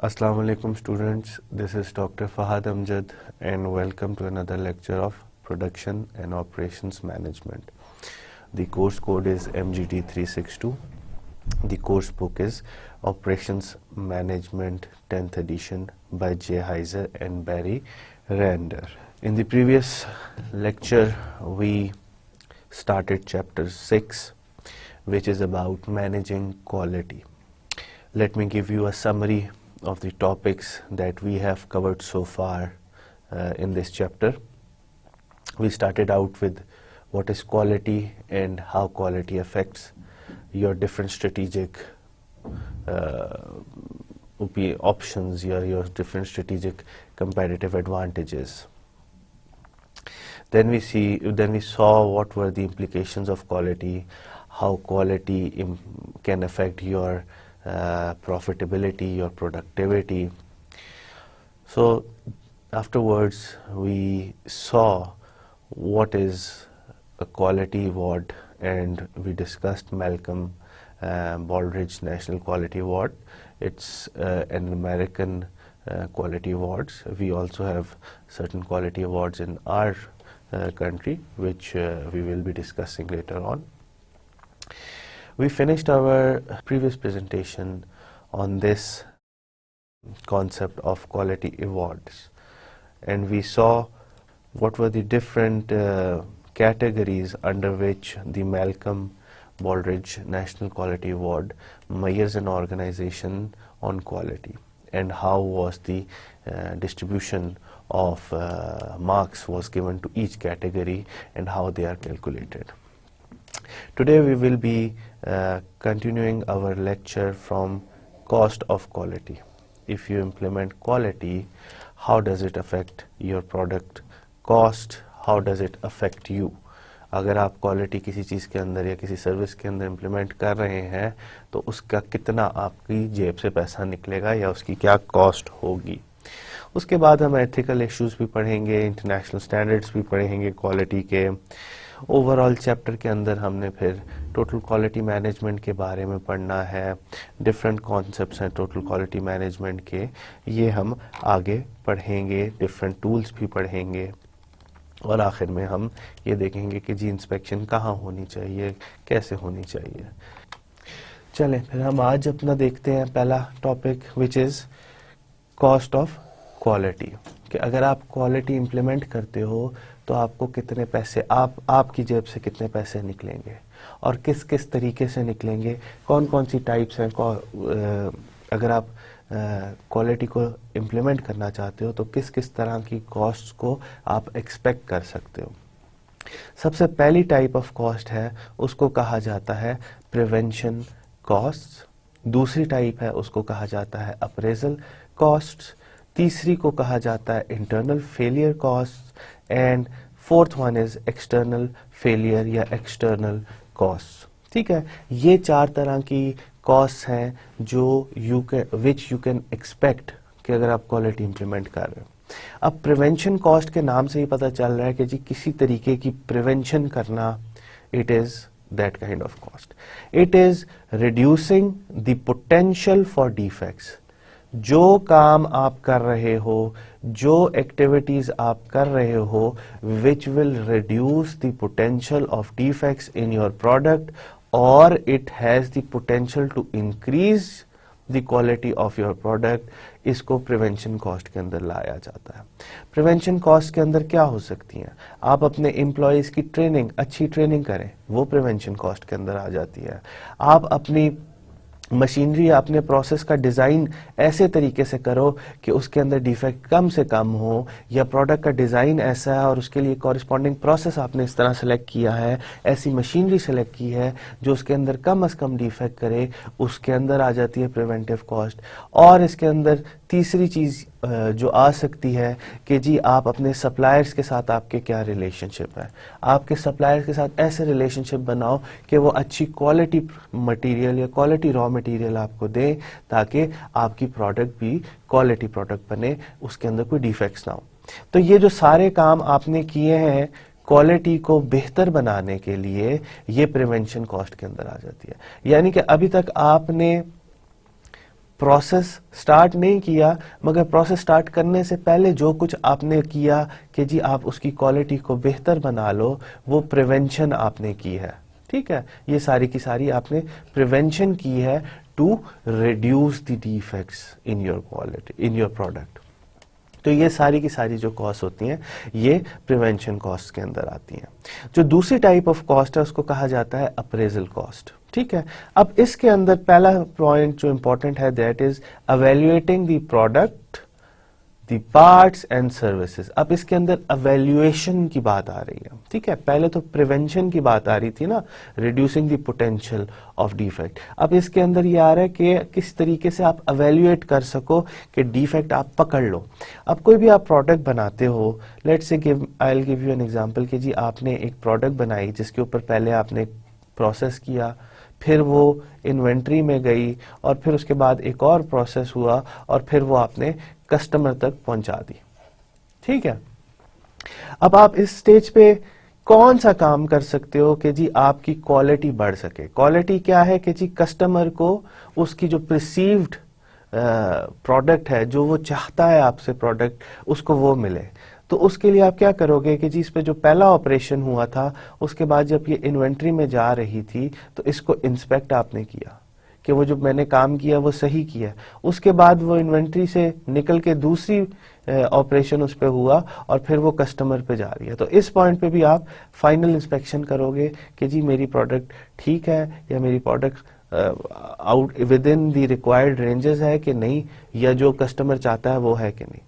Assalamu alaikum students, this is Dr. Fahad Amjad and welcome to another lecture of Production and Operations Management. The course code is MGT362. The course book is Operations Management 10th edition by J. Heiser and Barry Rander. In the previous lecture we started chapter 6, which is about managing quality. Let me give you a summary of the topics that we have covered so far in this chapter. We started out with what is quality and how quality affects your different strategic options, your different strategic competitive advantages. Then we saw what were the implications of quality, how quality can affect your profitability, your productivity. So afterwards we saw what is a quality award, and we discussed Malcolm Baldrige National Quality Award. It's an American quality awards. We also have certain quality awards in our country, which we will be discussing later on. We finished our previous presentation on this concept of quality awards, and we saw what were the different categories under which the Malcolm Baldrige National Quality Award measures an organization on quality, and how was the distribution of marks was given to each category and how they are calculated. Today we will be continuing our lecture from cost of quality. If you implement quality, how does it affect your product cost? How does it affect you? अगर आप quality किसी चीज़ के अंदर या किसी service के अंदर implement कर रहे हैं तो उसका कितना आपकी जेब से पैसा निकलेगा या उसकी क्या कॉस्ट होगी. उसके बाद हम एथिकल इश्यूज भी पढ़ेंगे, इंटरनेशनल स्टैंडर्ड्स भी पढ़ेंगे क्वालिटी के. ओवरऑल चैप्टर के अंदर हमने फिर टोटल क्वालिटी मैनेजमेंट के बारे में पढ़ना है. डिफरेंट कॉन्सेप्ट्स हैं टोटल क्वालिटी मैनेजमेंट के, ये हम आगे पढ़ेंगे. डिफरेंट टूल्स भी पढ़ेंगे और आखिर में हम ये देखेंगे कि जी इंस्पेक्शन कहाँ होनी चाहिए, कैसे होनी चाहिए. चलें फिर हम आज अपना देखते हैं पहला topic, which is cost of quality. कि अगर आप क्वालिटी इम्प्लीमेंट करते हो तो आपको कितने पैसे आपकी जेब से कितने पैसे निकलेंगे और किस किस तरीके से निकलेंगे, कौन कौन सी टाइप्स हैं. अगर आप क्वालिटी को इम्प्लीमेंट करना चाहते हो तो किस किस तरह की कॉस्ट्स को आप एक्सपेक्ट कर सकते हो. सबसे पहली टाइप ऑफ कॉस्ट है उसको कहा जाता है प्रिवेंशन कॉस्ट. दूसरी टाइप है उसको कहा जाता है अप्रेजल कॉस्ट. तीसरी को कहा जाता है internal failure cost and fourth one is external failure या एक्सटर्नल कॉस्ट. ठीक है, ये चार तरह की कॉस्ट हैं जो विच यू कैन एक्सपेक्ट कि अगर आप क्वालिटी इंप्लीमेंट कर रहे हो. अब प्रिवेंशन कॉस्ट के नाम से ही पता चल रहा है कि जी किसी तरीके की प्रिवेंशन करना, it is that kind of cost. It is reducing the potential for defects. जो काम आप कर रहे हो, जो एक्टिविटीज आप कर रहे हो, which will reduce the potential of defects in your product और it has the potential to increase the quality of your product, इसको प्रिवेंशन कॉस्ट के अंदर लाया जाता है. प्रिवेंशन कॉस्ट के अंदर क्या हो सकती हैं? आप अपने एम्प्लॉयज की ट्रेनिंग, अच्छी ट्रेनिंग करें, वो प्रिवेंशन कॉस्ट के अंदर आ जाती है. आप अपनी मशीनरी, अपने प्रोसेस का डिज़ाइन ऐसे तरीके से करो कि उसके अंदर डिफेक्ट कम से कम हो, या प्रोडक्ट का डिज़ाइन ऐसा है और उसके लिए कॉरिस्पॉन्डिंग प्रोसेस आपने इस तरह सेलेक्ट किया है, ऐसी मशीनरी सेलेक्ट की है जो उसके अंदर कम से कम डिफेक्ट करे, उसके अंदर आ जाती है प्रिवेंटिव कॉस्ट. और इसके अंदर तीसरी चीज़ जो आ सकती है कि जी आप अपने सप्लायर्स के साथ आपके क्या रिलेशनशिप है. आपके सप्लायर्स के साथ ऐसे रिलेशनशिप बनाओ कि वो अच्छी क्वालिटी मटेरियल या क्वालिटी रॉ मटेरियल आपको दें ताकि आपकी प्रोडक्ट भी क्वालिटी प्रोडक्ट बने, उसके अंदर कोई डिफेक्ट्स ना हो. तो ये जो सारे काम आपने किए हैं क्वालिटी को बेहतर बनाने के लिए, ये प्रिवेंशन कॉस्ट के अंदर आ जाती है. यानी कि अभी तक आपने प्रोसेस स्टार्ट नहीं किया, मगर प्रोसेस स्टार्ट करने से पहले जो कुछ आपने किया कि जी आप उसकी क्वालिटी को बेहतर बना लो, वो प्रिवेंशन आपने की है। ठीक है, ये सारी की सारी आपने प्रिवेंशन की है to reduce the defects in your quality, in your product. तो ये सारी की सारी जो कॉस्ट होती हैं ये प्रिवेंशन कॉस्ट के अंदर आती हैं। जो दूसरी टाइप ऑफ कॉस्ट है उसको कहा जाता है अप्रेजल कॉस्ट। ठीक है, अब इसके अंदर पहला पॉइंट जो इंपॉर्टेंट है that is evaluating the product, the parts and services. अब इसके अंदर एवेल्युएशन की बात आ रही है। ठीक है, पहले तो प्रिवेंशन की बात आ रही थी ना, reducing the potential of defect. अब इसके अंदर ये आ रहा है कि किस तरीके से आप एवेल्युएट कर सको कि डिफेक्ट आप पकड़ लो। अब कोई भी आप प्रोडक्ट बनाते हो, let's say I will give you an example कि जी आपने एक प्रोडक्ट बनाई जिसके ऊपर पहले आपने प्रोसेस किया, फिर वो इन्वेंट्री में गई और फिर उसके बाद एक और प्रोसेस हुआ और फिर वो आपने कस्टमर तक पहुंचा दी। ठीक है, अब आप इस स्टेज पे कौन सा काम कर सकते हो कि जी आपकी क्वालिटी बढ़ सके। क्वालिटी क्या है कि जी कस्टमर को उसकी जो प्रिसीव्ड प्रोडक्ट है, जो वो चाहता है आपसे प्रोडक्ट, उसको वो मिले। तो उसके लिए आप क्या करोगे कि जी इस पे जो पहला ऑपरेशन हुआ था, उसके बाद जब ये इन्वेंट्री में जा रही थी तो इसको इंस्पेक्ट आपने किया कि वो जो मैंने काम किया वो सही किया। उसके बाद वो इन्वेंट्री से निकल के दूसरी ऑपरेशन उस पे हुआ और फिर वो कस्टमर पे जा रही है। तो इस पॉइंट पे भी आप फाइनल इंस्पेक्शन करोगे कि जी मेरी प्रोडक्ट ठीक है या मेरी product out with in the required ranges है कि नहीं, या जो कस्टमर चाहता है वो है कि नहीं।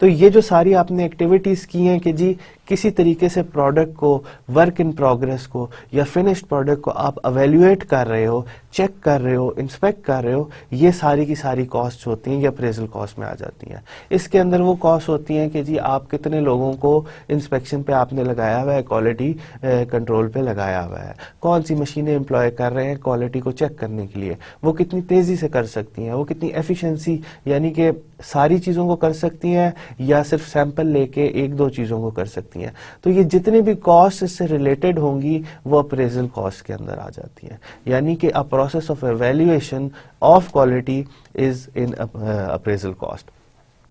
तो ये जो सारी आपने एक्टिविटीज की हैं कि जी किसी तरीके से प्रोडक्ट को, वर्क इन प्रोग्रेस को या फिनिश्ड प्रोडक्ट को आप एवेल्युएट कर रहे हो, चेक कर रहे हो, इंस्पेक्ट कर रहे हो, ये सारी की सारी कॉस्ट होती हैं, ये अप्रेजल कॉस्ट में आ जाती हैं। इसके अंदर वो कॉस्ट होती हैं कि जी आप कितने लोगों को इंस्पेक्शन पे आपने लगाया हुआ है, क्वालिटी कंट्रोल पे लगाया हुआ है, कौन सी मशीनें एम्प्लॉय कर रहे हैं क्वालिटी को चेक करने के लिए, वो कितनी तेजी से कर सकती हैं, वो कितनी एफिशिएंसी यानी कि सारी चीजों को कर सकती हैं या सिर्फ सैंपल लेके एक दो चीजों को कर सकती हैं। तो ये जितनी भी कॉस्ट इससे रिलेटेड होंगी वो अप्रेजल कॉस्ट के अंदर आ जाती हैं। यानी कि a process of evaluation of quality is in appraisal cost.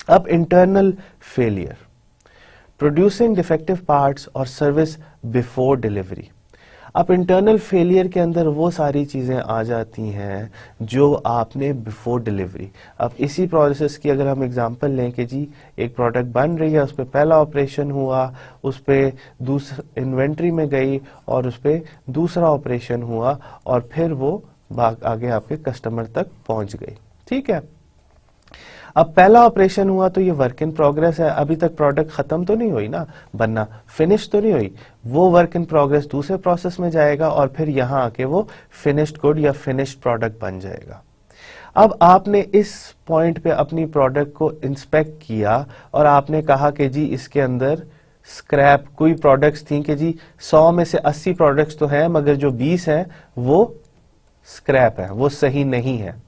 अब internal failure, producing defective parts और सर्विस बिफोर डिलीवरी। अब इंटरनल फेलियर के अंदर वो सारी चीजें आ जाती हैं जो आपने बिफोर डिलीवरी। अब इसी प्रोसेस की अगर हम एग्जांपल लें कि जी एक प्रोडक्ट बन रही है, उस पर पहला ऑपरेशन हुआ, उस पर दूसरा इन्वेंट्री में गई और उस पर दूसरा ऑपरेशन हुआ और फिर वो आगे आपके कस्टमर तक पहुंच गई। ठीक है, अब पहला ऑपरेशन हुआ तो ये वर्क इन प्रोग्रेस है, अभी तक प्रोडक्ट खत्म तो नहीं हुई ना बनना, फिनिश तो नहीं हुई, वो वर्क इन प्रोग्रेस दूसरे प्रोसेस में जाएगा और फिर यहां आके वो फिनिश्ड गुड या फिनिश्ड प्रोडक्ट बन जाएगा। अब आपने इस पॉइंट पे अपनी प्रोडक्ट को इंस्पेक्ट किया और आपने कहा कि जी इसके अंदर स्क्रैप कोई प्रोडक्ट्स थी कि जी 100 में से 80 प्रोडक्ट्स तो हैं मगर जो 20 हैं वो स्क्रैप है, वो सही नहीं है।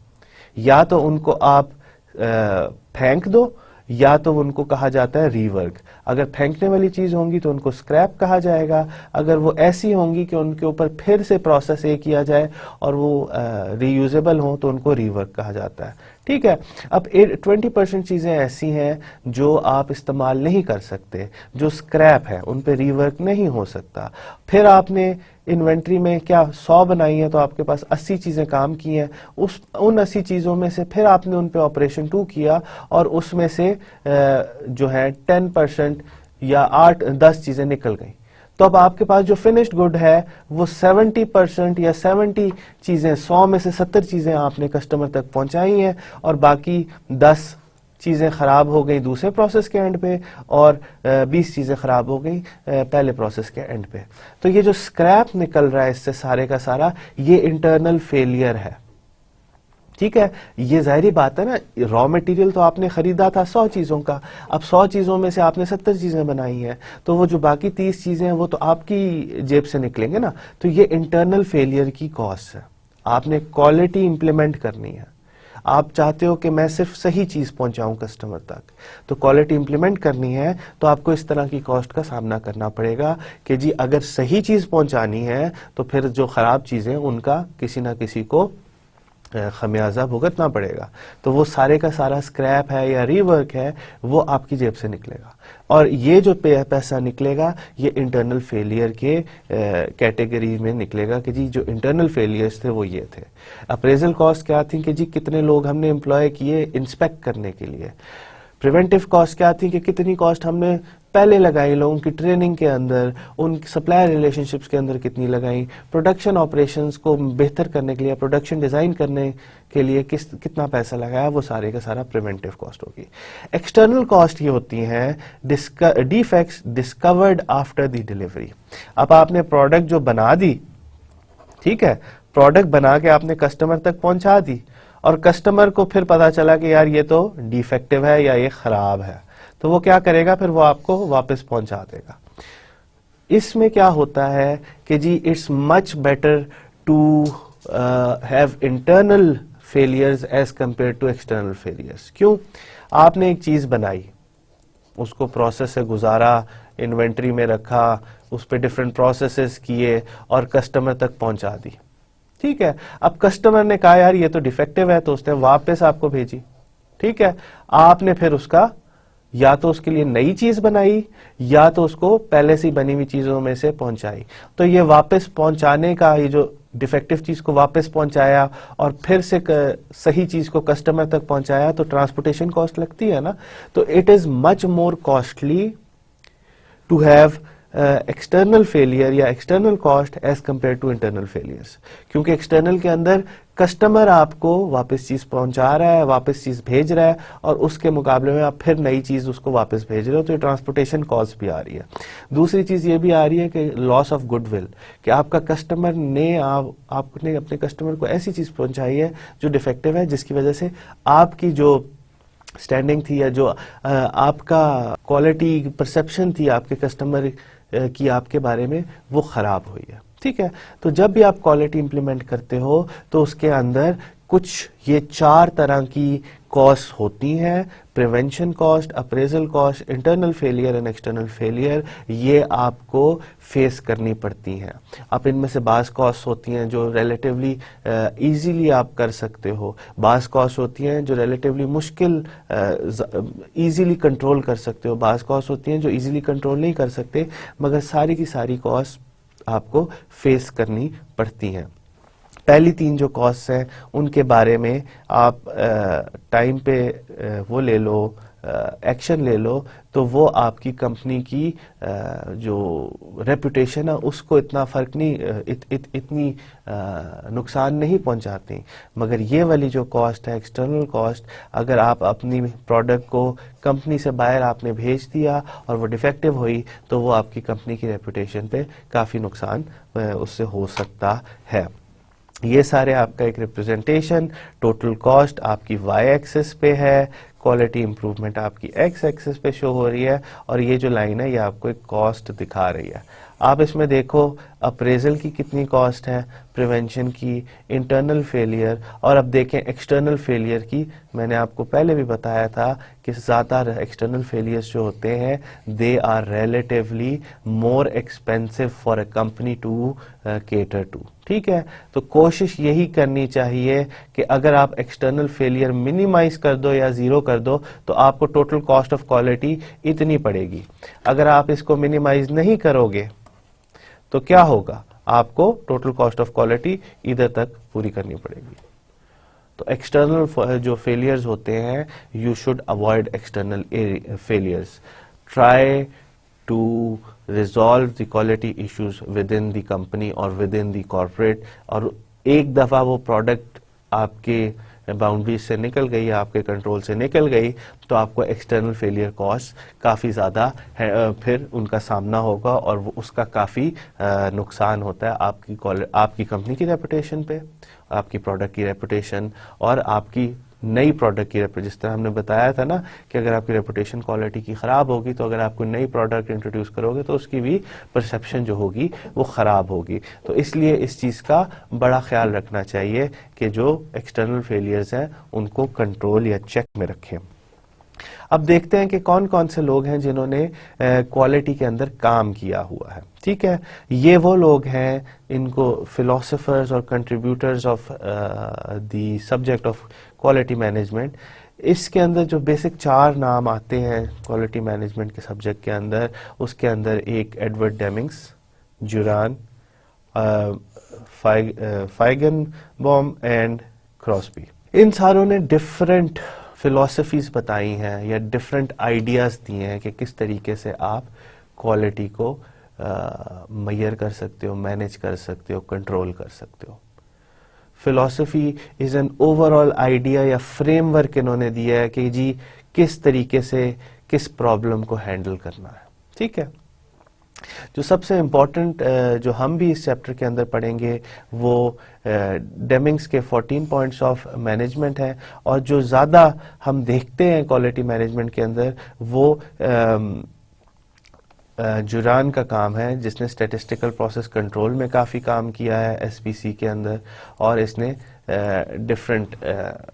या तो उनको आप फेंक दो या तो उनको कहा जाता है रीवर्क। अगर फेंकने वाली चीज होंगी तो उनको स्क्रैप कहा जाएगा, अगर वो ऐसी होंगी कि उनके ऊपर फिर से प्रोसेस ए किया जाए और वो रीयूजेबल हो तो उनको रीवर्क कहा जाता है। ठीक है, अब 20% चीजें ऐसी हैं जो आप इस्तेमाल नहीं कर सकते, जो स्क्रैप है, उन पे रीवर्क नहीं हो सकता। फिर आपने इन्वेंट्री में क्या 100 बनाई है तो आपके पास 80 चीजें काम की हैं, उन 80 चीजों में से फिर आपने उन पे ऑपरेशन 2 किया और उसमें से जो है 10% या 8-10 चीजें निकल गई। तो अब आपके पास जो फिनिश्ड गुड है वो 70% या 70 चीजें, 100 में से 70 चीजें आपने कस्टमर तक पहुंचाई हैं और बाकी 10 चीजें खराब हो गई दूसरे प्रोसेस के एंड पे और 20 चीजें खराब हो गई पहले प्रोसेस के एंड पे। तो ये जो स्क्रैप निकल रहा है इससे सारे का सारा ये इंटरनल फेलियर है। ठीक है, ये जाहिर बात है ना, रॉ मटेरियल तो आपने खरीदा था 100 चीजों का, अब 100 चीजों में से आपने 70 चीजें बनाई हैं, तो वो जो बाकी 30 चीजें हैं वो तो आपकी जेब से निकलेंगे ना। तो ये इंटरनल फेलियर की कॉस्ट है। आपने क्वालिटी इंप्लीमेंट करनी है, आप चाहते हो कि मैं सिर्फ सही चीज पहुंचाऊं कस्टमर तक, तो क्वालिटी इंप्लीमेंट करनी है तो आपको इस तरह की कॉस्ट का सामना करना पड़ेगा कि जी अगर सही चीज पहुंचानी है तो फिर जो खराब चीजें उनका किसी ना किसी को खमियाजा भुगतना पड़ेगा। तो वो सारे का सारा स्क्रैप है या रीवर्क है वो आपकी जेब से निकलेगा, और ये जो पैसा निकलेगा ये इंटरनल फेलियर के कैटेगरी में निकलेगा कि जी जो इंटरनल फेलियर्स थे वो ये थे। अप्रेजल कॉस्ट क्या थी कि जी कितने लोग हमने एम्प्लॉय किए इंस्पेक्ट करने के लिए। प्रिवेंटिव कॉस्ट क्या थी कि कितनी कॉस्ट हमने पहले लगाई लोगों की ट्रेनिंग के अंदर, उन सप्लायर रिलेशनशिप्स के अंदर कितनी लगाई, प्रोडक्शन ऑपरेशंस को बेहतर करने के लिए, प्रोडक्शन डिजाइन करने के लिए कितना पैसा लगाया, वो सारे का सारा प्रिवेंटिव कॉस्ट होगी। एक्सटर्नल कॉस्ट ये होती हैं defects discovered after the delivery. अब आपने प्रोडक्ट जो बना दी, ठीक है, प्रोडक्ट बना के आपने कस्टमर तक पहुंचा दी और कस्टमर को फिर पता चला कि यार ये तो डिफेक्टिव है या ये खराब है, तो वो क्या करेगा, फिर वो आपको वापस पहुंचा देगा। इसमें क्या होता है कि जी it's much better to have internal failures as compare to external failures. क्यों? आपने एक चीज बनाई, उसको प्रोसेस से गुजारा, इन्वेंट्री में रखा, उस पर डिफरेंट प्रोसेसेस किए और कस्टमर तक पहुंचा दी, ठीक है। अब कस्टमर ने कहा यार ये तो डिफेक्टिव है, तो उसने वापस आपको भेजी, ठीक है। आपने फिर उसका या तो उसके लिए नई चीज बनाई या तो उसको पहले से बनी हुई चीजों में से पहुंचाई। तो ये वापस पहुंचाने का, ये जो डिफेक्टिव चीज को वापस पहुंचाया और फिर से सही चीज को कस्टमर तक पहुंचाया, तो ट्रांसपोर्टेशन कॉस्ट लगती है ना। तो it is much more costly to have external failure या external cost as compare to internal failures, क्योंकि एक्सटर्नल के अंदर कस्टमर आपको वापस चीज पहुंचा रहा है, वापस चीज भेज रहा है, और उसके मुकाबले में आप फिर नई चीज उसको वापस भेज रहे हो, तो ये ट्रांसपोर्टेशन कॉस्ट भी आ रही है। दूसरी चीज ये भी आ रही है कि लॉस ऑफ गुडविल, कि आपका कस्टमर ने आपने अपने कस्टमर को ऐसी चीज पहुंचाई है जो डिफेक्टिव है, जिसकी वजह से आपकी जो स्टैंडिंग थी या जो आपका क्वालिटी परसेप्शन थी आपके कस्टमर की आपके बारे में, वो खराब हुई है, ठीक है। तो जब भी आप क्वालिटी इंप्लीमेंट करते हो तो उसके अंदर कुछ ये 4 तरह की कॉस्ट होती हैं, prevention cost, appraisal cost, internal failure and external failure, ये आपको फेस करनी पड़ती हैं। अब इनमें से बास कॉस्ट होती हैं जो रिलेटिवली इजीली आप कर सकते हो, बास कॉस्ट होती हैं जो रिलेटिवली मुश्किल इजीली कंट्रोल कर सकते हो, बास कॉस्ट होती हैं जो इजीली कंट्रोल नहीं कर सकते, मगर सारी की सारी कॉस्ट आपको फेस करनी पड़ती हैं। पहली 3 जो कॉस्ट हैं उनके बारे में आप टाइम पे वो ले लो, एक्शन ले लो, तो वो आपकी कंपनी की जो रेपुटेशन है उसको इतना फर्क नहीं, इतनी नुकसान नहीं पहुंचाती। मगर ये वाली जो कॉस्ट है एक्सटर्नल कॉस्ट, अगर आप अपनी प्रोडक्ट को कंपनी से बाहर आपने भेज दिया और वो डिफेक्टिव हुई, तो वो आपकी कंपनी की रेपुटेशन पे काफ़ी नुकसान उससे हो सकता है। ये सारे आपका एक रिप्रेजेंटेशन, टोटल कॉस्ट आपकी वाई एक्सिस पे है, क्वालिटी इंप्रूवमेंट आपकी एक्स एक्सिस पे शो हो रही है, और ये जो लाइन है ये आपको एक कॉस्ट दिखा रही है। आप इसमें देखो अप्रेजल की कितनी कॉस्ट है, प्रिवेंशन की, इंटरनल फेलियर, और अब देखें एक्सटर्नल फेलियर की। मैंने आपको पहले भी बताया था कि ज़्यादा एक्सटर्नल फेलियर्स जो होते हैं they are relatively more expensive for a company to cater to, ठीक है। तो कोशिश यही करनी चाहिए कि अगर आप एक्सटर्नल फेलियर मिनिमाइज कर दो या जीरो कर दो, तो आपको टोटल कॉस्ट ऑफ क्वालिटी इतनी पड़ेगी। अगर आप इसको मिनिमाइज नहीं करोगे तो क्या होगा, आपको टोटल कॉस्ट ऑफ क्वालिटी इधर तक पूरी करनी पड़ेगी। तो एक्सटर्नल जो फेलियर्स होते हैं, you should avoid external failures, try to resolve the quality issues within the company और विद इन द कॉर्पोरेट। और एक दफा वो प्रोडक्ट आपके बाउंड्री से निकल गई, आपके कंट्रोल से निकल गई, तो आपको एक्सटर्नल फेलियर कॉस्ट काफ़ी ज़्यादा फिर उनका सामना होगा, और वो उसका काफ़ी नुकसान होता है आपकी कंपनी की रेपुटेशन पे, आपकी प्रोडक्ट की रेपुटेशन, और आपकी नई प्रोडक्ट की रेपुटेशन। जिस तरह हमने बताया था ना कि अगर आपकी रेपुटेशन क्वालिटी की ख़राब होगी, तो अगर आप कोई नई प्रोडक्ट इंट्रोड्यूस करोगे तो उसकी भी परसेप्शन जो होगी वो ख़राब होगी। तो इसलिए इस चीज़ का बड़ा ख्याल रखना चाहिए कि जो एक्सटर्नल फेलियर्स हैं उनको कंट्रोल या चेक में रखें। अब देखते हैं कि कौन कौन से लोग हैं जिन्होंने क्वालिटी के अंदर काम किया हुआ है। ठीक है, ये वो लोग हैं, इनको फिलोसोफर्स और contributors of the subject of quality management. इसके अंदर जो बेसिक 4 नाम आते हैं क्वालिटी मैनेजमेंट के सब्जेक्ट के अंदर, उसके अंदर एक एडवर्ड डेमिंग्स, जुरान, फाइगनबॉम एंड क्रॉस्बी। इन सारों ने डिफरेंट फिलॉसफीज बताई हैं या डिफरेंट आइडियाज दिए हैं कि किस तरीके से आप क्वालिटी को मेजर कर सकते हो, मैनेज कर सकते हो, कंट्रोल कर सकते हो। Philosophy is an overall idea या फ्रेमवर्क इन्होंने दिया है कि जी किस तरीके से किस प्रॉब्लम को हैंडल करना है। ठीक है, जो सबसे इम्पोर्टेंट जो हम भी इस चैप्टर के अंदर पढ़ेंगे वो डेमिंग्स के 14 पॉइंट्स ऑफ मैनेजमेंट है, और जो ज़्यादा हम देखते हैं क्वालिटी मैनेजमेंट के अंदर वो जुरान का काम है, जिसने स्टैटिस्टिकल प्रोसेस कंट्रोल में काफ़ी काम किया है एसपीसी के अंदर, और इसने डिफरेंट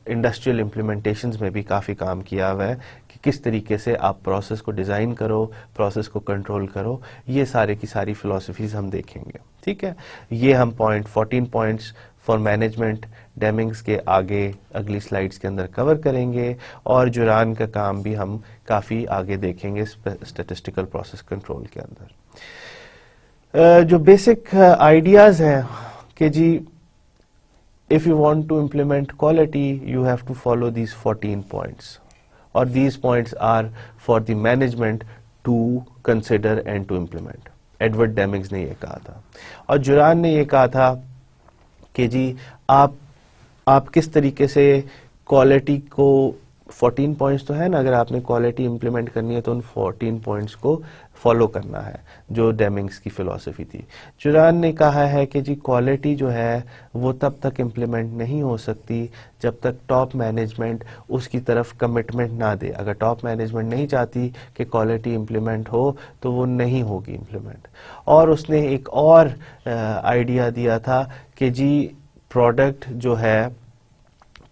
इंडस्ट्रियल इम्प्लीमेंटेशंस में भी काफ़ी काम किया हुआ है कि किस तरीके से आप प्रोसेस को डिज़ाइन करो, प्रोसेस को कंट्रोल करो। ये सारे की सारी फिलॉसफीज हम देखेंगे। ठीक है, ये हम 14 पॉइंट्स फॉर मैनेजमेंट डेमिंग्स के आगे अगली स्लाइड्स के अंदर कवर करेंगे, और जुरान का काम भी हम काफ़ी आगे देखेंगे स्टैटिस्टिकल प्रोसेस कंट्रोल के अंदर। जो बेसिक आइडियाज़ हैं कि जी if you want to implement quality you have to follow these 14 points, or these points are for the management to consider and to implement। Edward Deming's ने ये कहा था, और जुरान ने ये कहा था कि जी आप किस तरीके से क्वालिटी को 14 पॉइंट्स तो है ना, अगर आपने क्वालिटी इंप्लीमेंट करनी है तो उन 14 पॉइंट्स को फॉलो करना है, जो डेमिंग्स की फिलॉसफी थी। जुरान ने कहा है कि जी क्वालिटी जो है वो तब तक इम्प्लीमेंट नहीं हो सकती जब तक टॉप मैनेजमेंट उसकी तरफ कमिटमेंट ना दे। अगर टॉप मैनेजमेंट नहीं चाहती कि क्वालिटी इम्प्लीमेंट हो तो वो नहीं होगी इम्प्लीमेंट। और उसने एक और आइडिया दिया था कि जी प्रोडक्ट जो है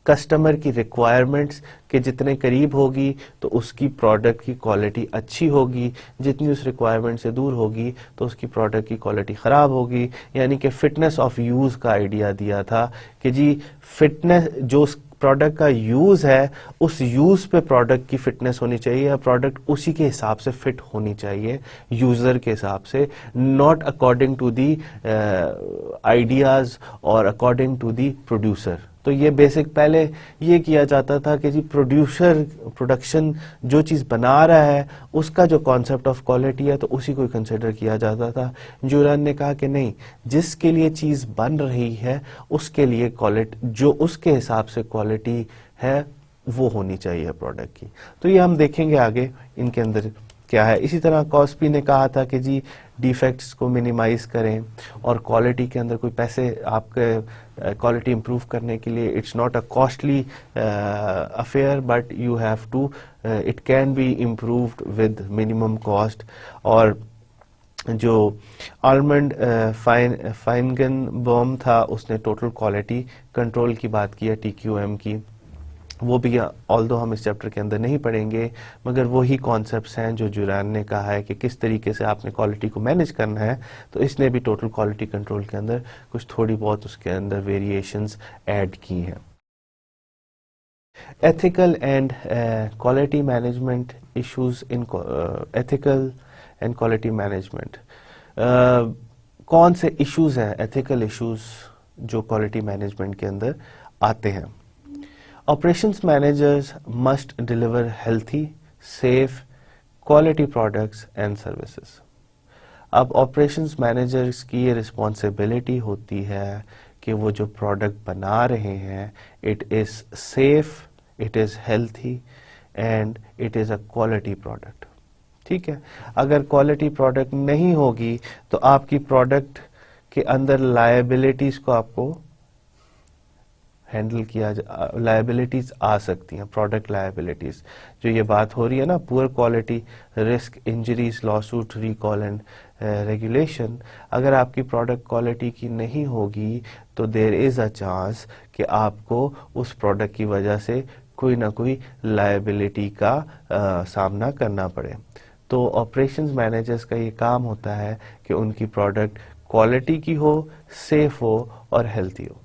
कस्टमर की रिक्वायरमेंट्स के जितने करीब होगी तो उसकी प्रोडक्ट की क्वालिटी अच्छी होगी, जितनी उस रिक्वायरमेंट से दूर होगी तो उसकी प्रोडक्ट की क्वालिटी ख़राब होगी। यानी कि फिटनेस ऑफ यूज़ का आइडिया दिया था कि जी फिटनेस जो प्रोडक्ट का यूज़ है उस यूज़ पे प्रोडक्ट की फिटनेस होनी चाहिए, या प्रोडक्ट उसी के हिसाब से फिट होनी चाहिए यूज़र के हिसाब से, not according to the ideas और अकॉर्डिंग टू दी प्रोड्यूसर। तो ये बेसिक पहले ये किया जाता था कि जी प्रोडक्शन जो चीज़ बना रहा है उसका जो कॉन्सेप्ट ऑफ क्वालिटी है तो उसी को कंसिडर किया जाता था। जुरान ने कहा कि नहीं, जिसके लिए चीज़ बन रही है उसके लिए क्वालिटी जो उसके हिसाब से क्वालिटी है वो होनी चाहिए प्रोडक्ट की। तो ये हम देखेंगे आगे इनके अंदर क्या है। इसी तरह कॉस्पी ने कहा था कि जी डिफेक्ट्स को मिनिमाइज करें, और क्वालिटी के अंदर कोई पैसे आपके क्वालिटी इंप्रूव करने के लिए it's not a costly affair but you have to it can be improved with minimum cost. और जो आर्मंड फाइनगनबॉम था उसने टोटल क्वालिटी कंट्रोल की बात की है, TQM की, वो भी ऑल्दो हम इस चैप्टर के अंदर नहीं पढ़ेंगे, मगर वही कॉन्सेप्ट्स हैं जो जुरान ने कहा है कि किस तरीके से आपने क्वालिटी को मैनेज करना है। तो इसने भी टोटल क्वालिटी कंट्रोल के अंदर कुछ थोड़ी बहुत उसके अंदर वेरिएशंस ऐड की हैं। Ethical and quality management issues in ethical and quality management, कौन से इश्यूज हैं एथिकल इश्यूज जो क्वालिटी मैनेजमेंट के अंदर आते हैं। Operations managers must deliver healthy, safe, quality products and services। अब operations managers की ये responsibility होती है कि वो जो product बना रहे हैं it is safe, it is healthy and it is a quality product। ठीक है, अगर quality product नहीं होगी तो आपकी product के अंदर liabilities को आपको हैंडल किया लायबिलिटीज आ सकती हैं, प्रोडक्ट लायबिलिटीज। जो ये बात हो रही है ना poor quality, risk, injuries, lawsuit, recall and regulation, अगर आपकी प्रोडक्ट क्वालिटी की नहीं होगी तो देयर इज़ अ चांस कि आपको उस प्रोडक्ट की वजह से कोई ना कोई लायबिलिटी का सामना करना पड़े। तो ऑपरेशंस मैनेजर्स का ये काम होता है कि उनकी प्रोडक्ट क्वालिटी की हो, सेफ हो और हेल्थी हो।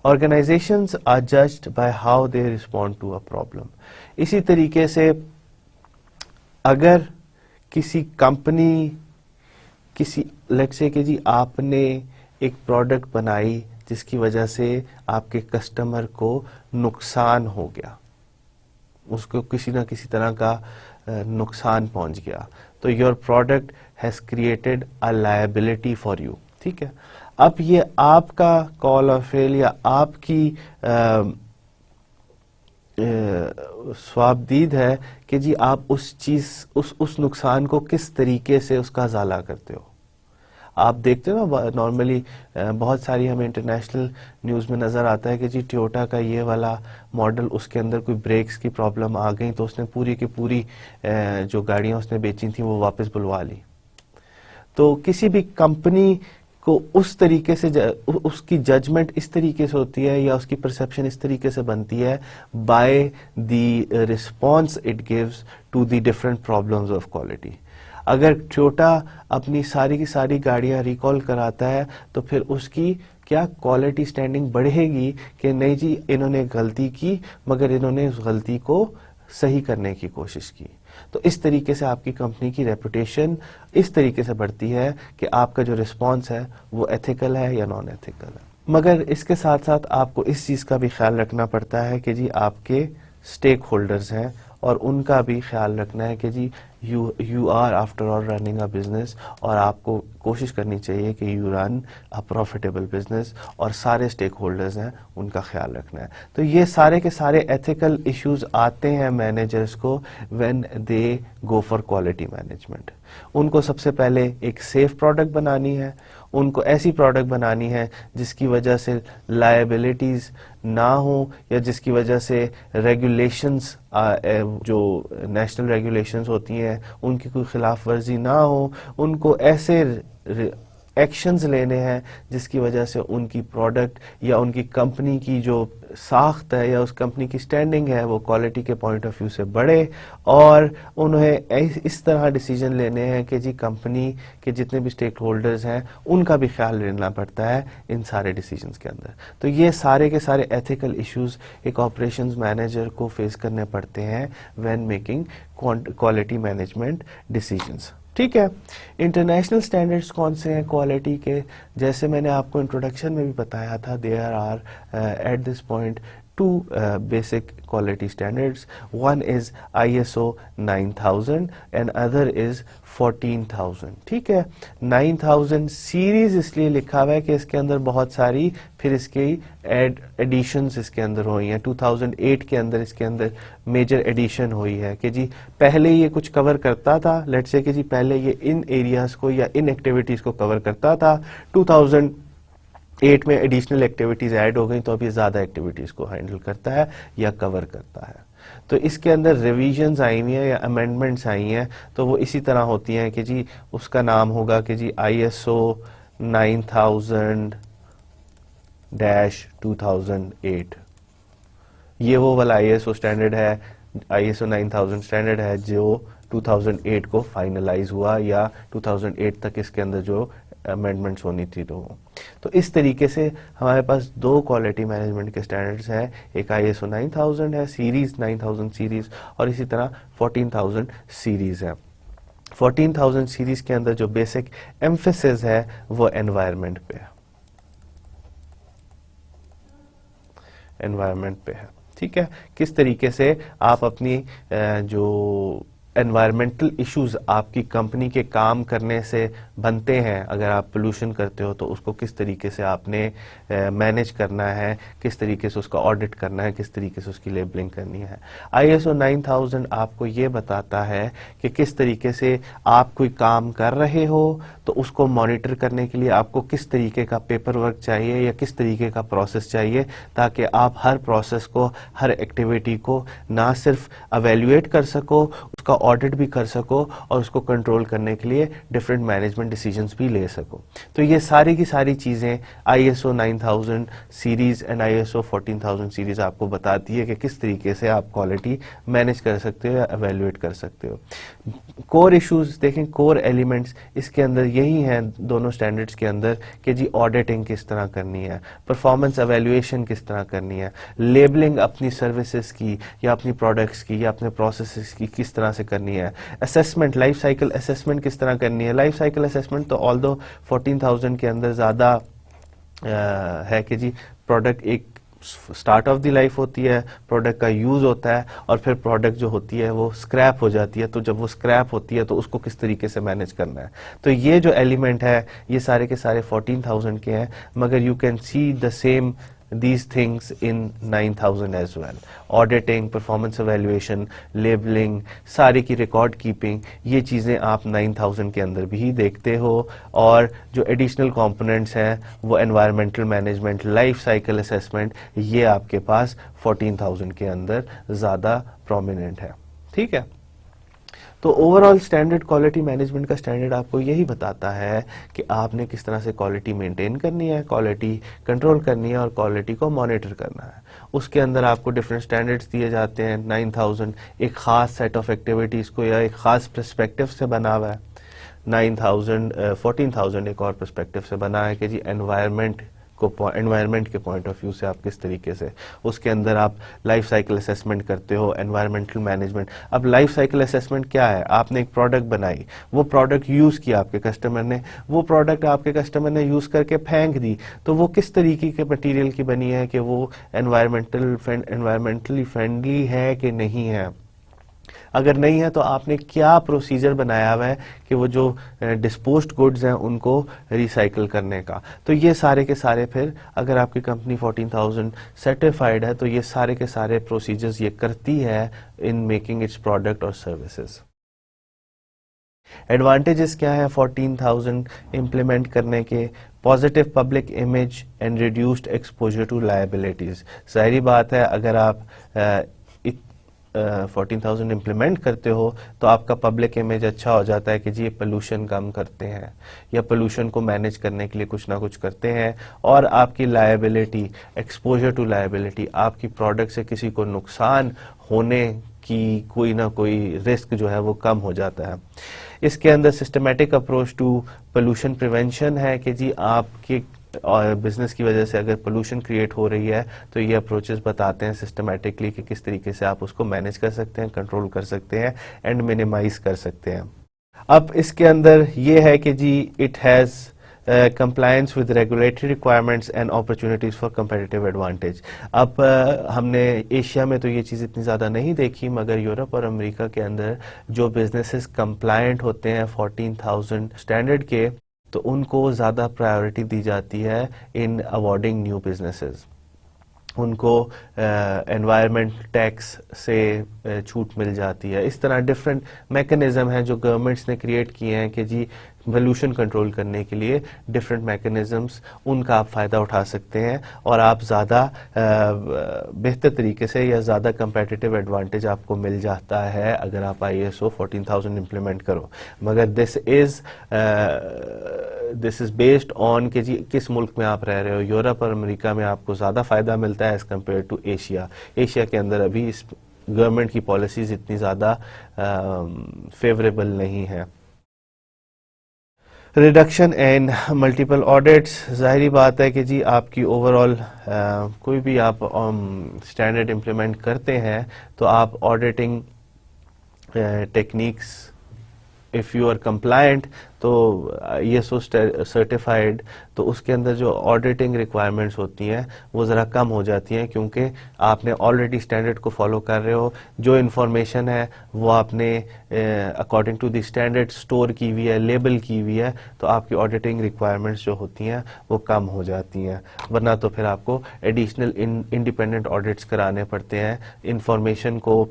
Organizations are judged by how they respond to a problem. इसी तरीके से अगर किसी कंपनी किसी लेट्स से कि जी आपने एक प्रोडक्ट बनाई जिसकी वजह से आपके कस्टमर को नुकसान हो गया, उसको किसी ना किसी तरह का नुकसान पहुंच गया, तो your product has created a liability for you. ठीक है, अब ये आपका कॉल और फेल या आपकी स्वाबदीद है कि जी आप उस चीज उस नुकसान को किस तरीके से उसका अजाला करते हो। आप देखते हो ना नॉर्मली बहुत सारी हमें इंटरनेशनल न्यूज़ में नज़र आता है कि जी टोयोटा का ये वाला मॉडल, उसके अंदर कोई ब्रेक्स की प्रॉब्लम आ गई तो उसने पूरी की पूरी जो गाड़ियां उसने बेची थी वो वापस बुलवा ली। तो किसी भी कंपनी को उस तरीके से उसकी जजमेंट इस तरीके से होती है या उसकी परसेप्शन इस तरीके से बनती है by the response it gives to the different problems of quality. अगर टोयोटा अपनी सारी की सारी गाड़ियां रिकॉल कराता है तो फिर उसकी क्या क्वालिटी स्टैंडिंग बढ़ेगी कि नहीं जी इन्होंने गलती की मगर इन्होंने उस गलती को सही करने की कोशिश की। तो इस तरीके से आपकी कंपनी की रेपुटेशन इस तरीके से बढ़ती है कि आपका जो रिस्पॉन्स है वो एथिकल है या नॉन एथिकल है। मगर इसके साथ साथ आपको इस चीज़ का भी ख्याल रखना पड़ता है कि जी आपके स्टेक होल्डर्स हैं और उनका भी ख्याल रखना है कि जी you are after all running a business और आपको कोशिश करनी चाहिए कि you run a profitable business और सारे स्टेक होल्डर्स हैं उनका ख्याल रखना है। तो ये सारे के सारे एथिकल इश्यूज आते हैं मैनेजर्स को when they go for quality management. उनको सबसे पहले एक सेफ प्रोडक्ट बनानी है, उनको ऐसी प्रोडक्ट बनानी है जिसकी वजह से लायबिलिटीज ना हो या जिसकी वजह से रेगुलेशंस जो नेशनल रेगुलेशंस होती हैं उनकी कोई खिलाफ वर्जी ना हो। उनको ऐसे एक्शंस लेने हैं जिसकी वजह से उनकी प्रोडक्ट या उनकी कंपनी की जो साख्त है या उस कंपनी की स्टैंडिंग है वो क्वालिटी के पॉइंट ऑफ व्यू से बढ़े। और उन्हें इस तरह डिसीजन लेने हैं कि जी कंपनी के जितने भी स्टेक होल्डर्स हैं उनका भी ख्याल लेना पड़ता है इन सारे डिसीजंस के अंदर। तो ये सारे के सारे एथिकल इश्यूज एक ऑपरेशंस मैनेजर को फेस करने पड़ते हैं when making quality management decisions. ठीक है, इंटरनेशनल स्टैंडर्ड्स कौन से हैं क्वालिटी के? जैसे मैंने आपको इंट्रोडक्शन में भी बताया था, there are at this point two basic quality standards. One is ISO 9000 and other is 14000. ठीक है, 9000 सीरीज इसलिए लिखा हुआ है कि इसके अंदर बहुत सारी फिर इसके एडिशंस इसके अंदर हुई हैं। 2008 के अंदर इसके अंदर मेजर एडिशन हुई है कि जी पहले ये कुछ कवर करता था, लेट्स से कि जी पहले ये इन एरियाज को या इन एक्टिविटीज को कवर करता था। 2008 में एडिशनल एक्टिविटीज ऐड हो गई तो अभी ज्यादा एक्टिविटीज को हैंडल करता है या कवर करता है। तो इसके अंदर रिवीजन्स आई हुई हैं या अमेंडमेंट्स आई हैं तो वो इसी तरह होती हैं कि जी उसका नाम होगा कि जी ISO 9000-2008। ये वो वाला ISO स्टैंडर्ड है, ISO 9000 स्टैंडर्ड है जो 2008 को फाइनलाइज हुआ या 2008 तक इसके अंदर जो अमेंडमेंट्स होनी थी। तो इस तरीके से हमारे पास दो क्वालिटी मैनेजमेंट के स्टैंडर्ड्स हैं, एक ISO 9000 है सीरीज 9000 सीरीज और इसी तरह 14000 सीरीज है। 14000 सीरीज के अंदर जो बेसिक एम्फेसिस है वो एनवायरनमेंट पे है, एनवायरनमेंट पे है। ठीक है, किस तरीके से आप अपनी जो एनवायरमेंटल इश्यूज आपकी कंपनी के काम करने से बनते हैं, अगर आप पोल्यूशन करते हो तो उसको किस तरीके से आपने मैनेज करना है, किस तरीके से उसका ऑडिट करना है, किस तरीके से उसकी लेबलिंग करनी है। ISO 9000 आपको ये बताता है कि किस तरीके से आप कोई काम कर रहे हो तो उसको मॉनिटर करने के लिए आपको किस तरीके का पेपर वर्क चाहिए या किस तरीके का प्रोसेस चाहिए ताकि आप हर प्रोसेस को, हर एक्टिविटी को ना सिर्फ अवेल्युएट कर सको, उसका ऑडिट भी कर सको और उसको कंट्रोल करने के लिए डिफरेंट मैनेजमेंट डिसीजंस भी ले सको। तो ये सारी की सारी चीज़ें ISO 9000 series and ISO 14000 series आपको बताती है कि किस तरीके से आप क्वालिटी मैनेज कर सकते हो या एवेल्युएट कर सकते हो। कोर इश्यूज देखें, कोर एलिमेंट्स इसके अंदर यही हैं दोनों स्टैंडर्ड्स के अंदर कि जी ऑडिटिंग किस तरह करनी है, परफॉर्मेंस एवेल्युएशन किस तरह करनी है, लेबलिंग अपनी सर्विसेज की या अपनी प्रोडक्ट्स की या अपने प्रोसेसेस की किस तरह से करनी है, असेसमेंट, लाइफ साइकिल असेसमेंट किस तरह करनी है। लाइफ साइकिल असेसमेंट तो ऑल्दो 14,000 के अंदर ज़्यादा है कि जी प्रोडक्ट एक स्टार्ट ऑफ द लाइफ होती है, प्रोडक्ट का यूज़ होता है और फिर प्रोडक्ट जो होती है वो स्क्रैप हो जाती है। तो जब वो स्क्रैप होती है तो उसको किस तरीके से मैनेज करना है। तो ये जो एलिमेंट है ये सारे के सारे 14,000 के हैं, मगर you can see the same these things in 9,000 as well. Auditing, performance evaluation, labeling, सारी की रिकॉर्ड कीपिंग, ये चीज़ें आप 9,000 के अंदर भी देखते हो। और जो एडिशनल कंपोनेंट्स हैं वो environmental management, life cycle assessment, ये आपके पास 14,000 के अंदर ज़्यादा प्रोमिनेंट है। ठीक है, तो ओवरऑल स्टैंडर्ड क्वालिटी मैनेजमेंट का स्टैंडर्ड आपको यही बताता है कि आपने किस तरह से क्वालिटी मेंटेन करनी है, क्वालिटी कंट्रोल करनी है और क्वालिटी को मॉनिटर करना है। उसके अंदर आपको डिफरेंट स्टैंडर्ड्स दिए जाते हैं। 9,000 एक खास सेट ऑफ एक्टिविटीज़ को या एक खास पर्सपेक्टिव से बना हुआ है। 14,000 एक और पर्सपेक्टिव से बना है कि जी एनवायरनमेंट के पॉइंट ऑफ व्यू से आप किस तरीके से, उसके अंदर आप लाइफ साइकिल असेसमेंट करते हो, एनवायरमेंटल मैनेजमेंट। अब लाइफ साइकिल असेसमेंट क्या है? आपने एक प्रोडक्ट बनाई, वो प्रोडक्ट यूज़ किया आपके कस्टमर ने, वो प्रोडक्ट आपके कस्टमर ने यूज़ करके फेंक दी, तो वो किस तरीके के मटेरियल की बनी है कि वो एनवायरमेंटली फ्रेंडली है कि नहीं है। अगर नहीं है तो आपने क्या प्रोसीजर बनाया हुआ है कि वो जो डिस्पोज्ड गुड्स हैं उनको रिसाइकिल करने का। तो ये सारे के सारे फिर अगर आपकी कंपनी 14,000 सर्टिफाइड है तो ये सारे के सारे प्रोसीजर्स ये करती है इन मेकिंग इट्स प्रोडक्ट और सर्विसेज। एडवांटेजेस क्या है 14,000 इम्प्लीमेंट करने के? Positive public image and reduced exposure to liabilities. जाहिर बात है अगर आप 14,000 इम्प्लीमेंट करते हो तो आपका पब्लिक इमेज अच्छा हो जाता है कि जी ये पोल्यूशन कम करते हैं या पोल्यूशन को मैनेज करने के लिए कुछ ना कुछ करते हैं। और आपकी लायबिलिटी, एक्सपोजर टू लायबिलिटी, आपकी प्रोडक्ट से किसी को नुकसान होने की कोई ना कोई रिस्क जो है वो कम हो जाता है। इसके अंदर systematic approach to pollution prevention है कि जी आपके और बिजनेस की वजह से अगर पोल्यूशन क्रिएट हो रही है तो ये अप्रोचेस बताते हैं सिस्टमेटिकली कि किस तरीके से आप उसको मैनेज कर सकते हैं, कंट्रोल कर सकते हैं एंड मिनिमाइज कर सकते हैं। अब इसके अंदर ये है कि जी it has compliance with regulatory requirements and opportunities for competitive advantage। अब हमने एशिया में तो ये चीज़ इतनी ज़्यादा नहीं देखी, मगर यूरोप और अमेरिका के अंदर जो बिजनेसेस कंप्लायंट होते हैं 14,000 स्टैंडर्ड के, तो उनको ज़्यादा प्रायोरिटी दी जाती है इन अवॉर्डिंग न्यू बिजनेसेस। उनको एनवायरनमेंट टैक्स से छूट मिल जाती है। इस तरह डिफरेंट मैकेनिज्म हैं जो गवर्नमेंट्स ने क्रिएट किए हैं कि जी पोल्यूशन कंट्रोल करने के लिए डिफरेंट मैकेनिज्म्स, उनका आप फ़ायदा उठा सकते हैं और आप ज़्यादा बेहतर तरीके से या ज़्यादा कंपेटिटिव एडवांटेज आपको मिल जाता है अगर आप ISO 14,000 इम्प्लीमेंट करो। मगर दिस इज़ बेस्ड ऑन कि जी किस मुल्क में आप रह रहे हो। यूरोप और अमेरिका में आपको ज़्यादा फ़ायदा मिलता है as compare to Asia. Asia के अंदर अभी इस गवर्नमेंट की पॉलिसीज़ इतनी ज़्यादा फेवरेबल नहीं है। रिडक्शन इन मल्टीपल ऑडिट्स, ज़ाहिरी बात है कि जी आपकी ओवरऑल कोई भी आप स्टैंडर्ड इम्प्लीमेंट करते हैं तो आप auditing techniques, if you are compliant तो ISO सर्टिफाइड, तो उसके अंदर जो ऑडिटिंग रिक्वायरमेंट्स होती हैं वो ज़रा कम हो जाती हैं क्योंकि आपने ऑलरेडी स्टैंडर्ड को फॉलो कर रहे हो। जो इन्फॉर्मेशन है वो आपने according to the standard store की हुई है, लेबल की हुई है, तो आपकी ऑडिटिंग रिक्वायरमेंट्स जो होती हैं वो कम हो जाती हैं। वरना तो फिर आपको एडिशनल इंडिपेंडेंट ऑडिट्स कराने पड़ते हैं, इंफॉर्मेशन को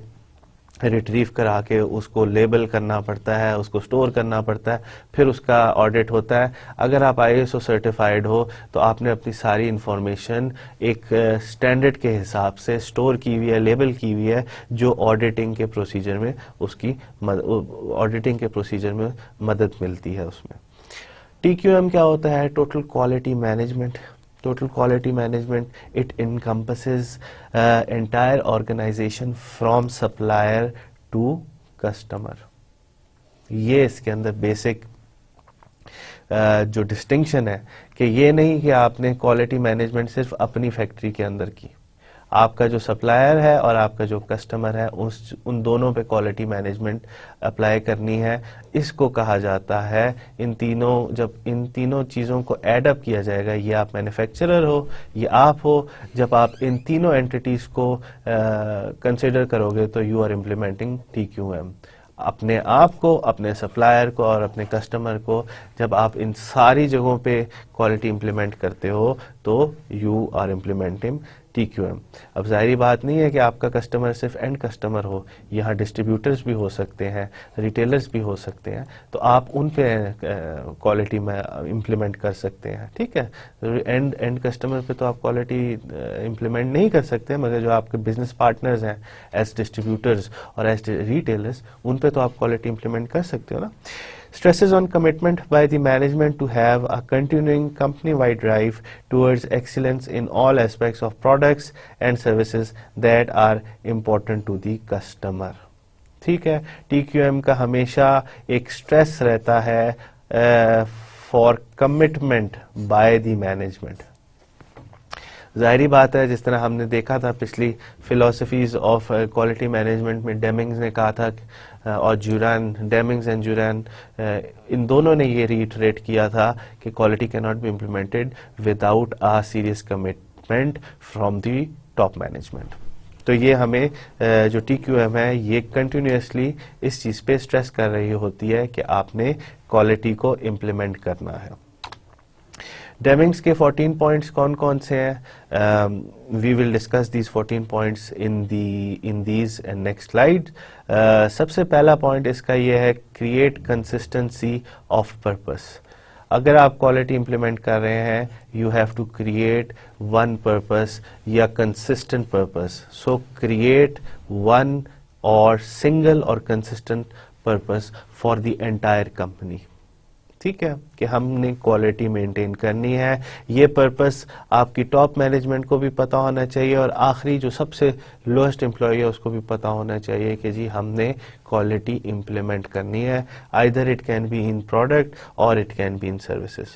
रिट्रीव करा के उसको लेबल करना पड़ता है, उसको स्टोर करना पड़ता है, फिर उसका ऑडिट होता है। अगर आप ISO सर्टिफाइड हो तो आपने अपनी सारी इंफॉर्मेशन एक स्टैंडर्ड के हिसाब से स्टोर की हुई है, लेबल की हुई है, जो ऑडिटिंग के प्रोसीजर में मदद मिलती है उसमें। TQM क्या होता है? Total quality management. Total quality management, it encompasses entire organization from supplier to customer. ये इसके अंदर बेसिक जो डिस्टिंक्शन है कि ये नहीं कि आपने क्वालिटी मैनेजमेंट सिर्फ अपनी फैक्ट्री के अंदर की, आपका जो सप्लायर है और आपका जो कस्टमर है उन दोनों पे क्वालिटी मैनेजमेंट अप्लाई करनी है। इसको कहा जाता है जब इन तीनों चीज़ों को ऐड अप किया जाएगा, ये आप मैन्युफैक्चरर हो, ये आप हो, जब आप इन तीनों एंटिटीज़ को कंसिडर करोगे तो यू आर इम्प्लीमेंटिंग TQM। अपने आप को, अपने सप्लायर को और अपने कस्टमर को जब आप इन सारी जगहों पे क्वालिटी इंप्लीमेंट करते हो तो यू आर इम्प्लीमेंटिंग TQM। अब जाहिर बात नहीं है कि आपका कस्टमर सिर्फ एंड कस्टमर हो, यहाँ डिस्ट्रीब्यूटर्स भी हो सकते हैं, रिटेलर्स भी हो सकते हैं, तो आप उन पे क्वालिटी में इम्प्लीमेंट कर सकते हैं। ठीक है, एंड कस्टमर पे तो आप क्वालिटी इम्प्लीमेंट नहीं कर सकते, मगर जो आपके बिजनेस पार्टनर्स हैं एज डिस्ट्रीब्यूटर्स और एज रिटेलर्स, उन पे तो आप क्वालिटी इम्प्लीमेंट कर सकते हो ना। Stresses on commitment by the management to have a continuing company-wide drive towards excellence in all aspects of products and services that are important to the customer. ठीक है, TQM का हमेशा एक स्ट्रेस रहता है for commitment by the management. जाहिर बात है, जिस तरह हमने देखा था पिछली फिलोसफीज ऑफ क्वालिटी मैनेजमेंट में, डेमिंग्स ने कहा था और डेमिंग्स एंड जुरान, इन दोनों ने ये रीइटरेट किया था कि quality can not be implemented without a serious commitment from the top management. तो ये हमें जो TQM है ये कंटिन्यूसली इस चीज़ पे स्ट्रेस कर रही होती है कि आपने क्वालिटी को इम्प्लीमेंट करना है। डेमिंग्स के 14 पॉइंट्स कौन कौन से हैं? We will discuss these 14 points in these and next slide. सबसे पहला पॉइंट इसका ये है, क्रिएट कंसिस्टेंसी ऑफ पर्पस। अगर आप क्वालिटी इंप्लीमेंट कर रहे हैं, you have to create one purpose या consistent purpose. So create one और सिंगल और consistent purpose for the entire company. ठीक है, कि हमने क्वालिटी मेंटेन करनी है। ये पर्पस आपकी टॉप मैनेजमेंट को भी पता होना चाहिए और आखिरी जो सबसे लोएस्ट एम्प्लॉय है उसको भी पता होना चाहिए कि जी हमने क्वालिटी इंप्लीमेंट करनी है। Either it can be in product और it can be in services.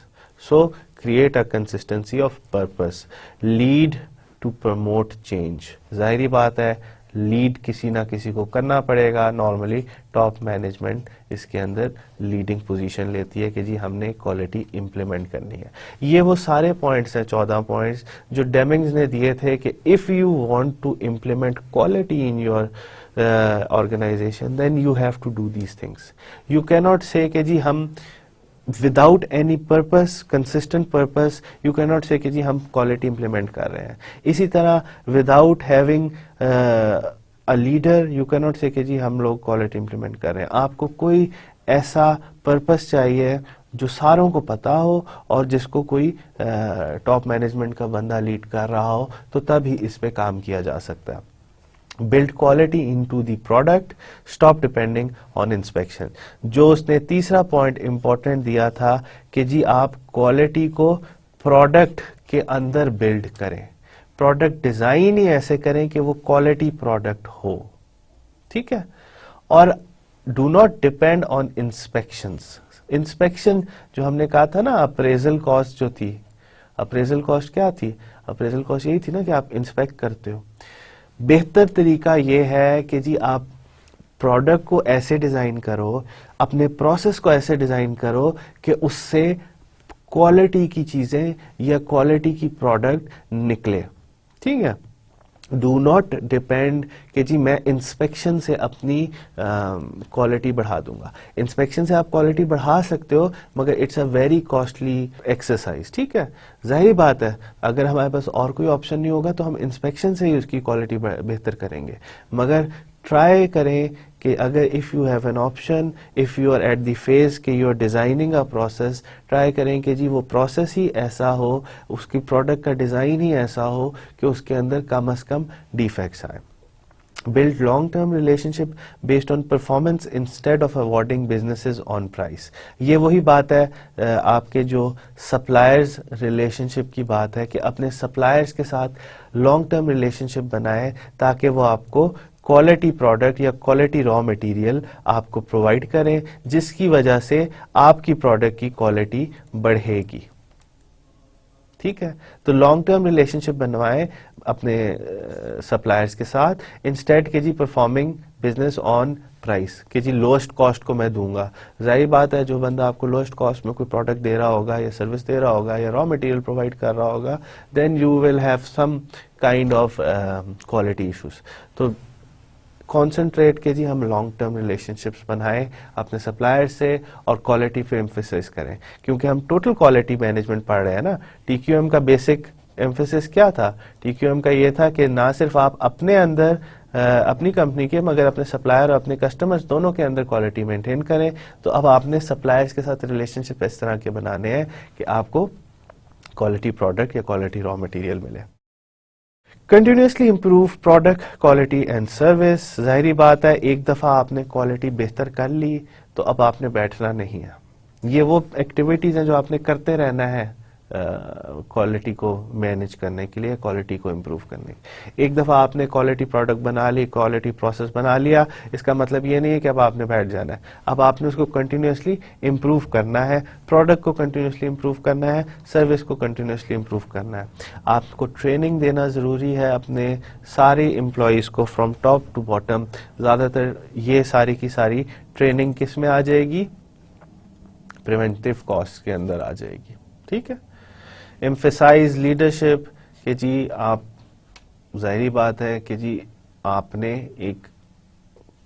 So create a consistency of purpose. Lead to promote change. जाहिर बात है, लीड किसी ना किसी को करना पड़ेगा। नॉर्मली टॉप मैनेजमेंट इसके अंदर लीडिंग पोजीशन लेती है कि जी हमने क्वालिटी इंप्लीमेंट करनी है। ये वो सारे पॉइंट्स हैं, 14 पॉइंट्स जो डेमिंग्स ने दिए थे कि if you want to implement quality in your organisation then you have to do these things. You can not say कि जी हम without any purpose, consistent purpose, you can not say कि जी हम क्वालिटी इंप्लीमेंट कर रहे हैं। इसी तरह without having a leader, you can not say कि जी हम लोग क्वालिटी इंप्लीमेंट कर रहे हैं। आपको कोई ऐसा पर्पस चाहिए जो सारों को पता हो और जिसको कोई टॉप मैनेजमेंट का बंदा लीड कर रहा हो, तो तभी इस पे काम किया जा सकता है। Build quality into the product, stop depending on inspection. जो उसने तीसरा पॉइंट इंपॉर्टेंट दिया था कि जी आप क्वालिटी को प्रोडक्ट के अंदर बिल्ड करें, प्रोडक्ट डिजाइन ही ऐसे करें कि वो क्वालिटी प्रोडक्ट हो। ठीक है, और do not depend on inspections. Inspection जो हमने कहा था ना, अप्रेजल कॉस्ट जो थी, अप्रेजल कॉस्ट क्या थी? अप्रेजल कॉस्ट यही थी ना कि आप इंस्पेक्ट करते हो। बेहतर तरीका ये है कि जी आप प्रोडक्ट को ऐसे डिजाइन करो, अपने प्रोसेस को ऐसे डिजाइन करो कि उससे क्वालिटी की चीजें या क्वालिटी की प्रोडक्ट निकले। ठीक है, डू नॉट डिपेंड कि जी मैं इंस्पेक्शन से अपनी क्वालिटी बढ़ा दूंगा। इंस्पेक्शन से आप क्वालिटी बढ़ा सकते हो, मगर it's a very costly exercise. ठीक है, जाहिर बात है अगर हमारे पास और कोई ऑप्शन नहीं होगा तो हम इंस्पेक्शन से ही उसकी क्वालिटी बेहतर करेंगे, मगर ट्राई करें कि अगर if you have an option, if you are at the phase कि you are designing a process, try करें कि जी वो प्रोसेस ही ऐसा हो, उसकी प्रोडक्ट का डिज़ाइन ही ऐसा हो कि उसके अंदर कम से कम डिफेक्ट्स आए. Build long-term relationship based on performance instead of awarding businesses on price. ये वही बात है आपके जो suppliers relationship की बात है कि अपने suppliers के साथ long-term relationship बनाएं ताकि वो आपको क्वालिटी प्रोडक्ट या क्वालिटी रॉ मटेरियल आपको प्रोवाइड करें, जिसकी वजह से आपकी प्रोडक्ट की क्वालिटी बढ़ेगी. ठीक है, तो लॉन्ग टर्म रिलेशनशिप बनवाएं अपने सप्लायर्स के साथ, इंस्टेड के जी परफॉर्मिंग बिजनेस ऑन प्राइस कि जी लोएस्ट कॉस्ट को मैं दूंगा. जाहिर बात है जो बंदा आपको लोएस्ट कॉस्ट में कोई प्रोडक्ट दे रहा होगा या सर्विस दे रहा होगा या रॉ मटेरियल प्रोवाइड कर रहा होगा, then you will have some kind of quality issues. तो कॉन्सेंट्रेट के जी हम लॉन्ग टर्म रिलेशनशिप्स बनाएं अपने सप्लायर से और क्वालिटी पे एम्फेसिस करें, क्योंकि हम टोटल क्वालिटी मैनेजमेंट पढ़ रहे हैं ना. टीक्यूएम का बेसिक एम्फेसिस क्या था? टीक्यूएम का ये था कि ना सिर्फ आप अपने अंदर अपनी कंपनी के मगर अपने सप्लायर और अपने कस्टमर्स दोनों के अंदर क्वालिटी मेंटेन करें. तो अब आपने सप्लायर्स के साथ रिलेशनशिप इस तरह के बनाने हैं कि आपको क्वालिटी प्रोडक्ट या क्वालिटी रॉ मटेरियल मिले. Continuously improve product quality and service. जाहिर बात है एक दफ़ा आपने क्वालिटी बेहतर कर ली तो अब आपने बैठना नहीं है. ये वो एक्टिविटीज़ हैं जो आपने करते रहना है क्वालिटी को मैनेज करने के लिए, क्वालिटी को इम्प्रूव करने के. एक दफ़ा आपने क्वालिटी प्रोडक्ट बना ली, क्वालिटी प्रोसेस बना लिया, इसका मतलब ये नहीं है कि अब आपने बैठ जाना है. अब आपने उसको कंटिन्यूसली इम्प्रूव करना है, प्रोडक्ट को कंटिन्यूसली इम्प्रूव करना है, सर्विस को कंटिन्यूसली इम्प्रूव करना है. आपको ट्रेनिंग देना ज़रूरी है अपने सारे एम्प्लॉयज़ को फ्रॉम टॉप टू बॉटम. ज़्यादातर ये सारी की सारी ट्रेनिंग किस में आ जाएगी? प्रिवेंटिव कॉस्ट के अंदर आ जाएगी. ठीक है. एम्फेसाइज लीडरशिप कि जी आप, जाहिर बात है कि जी आपने एक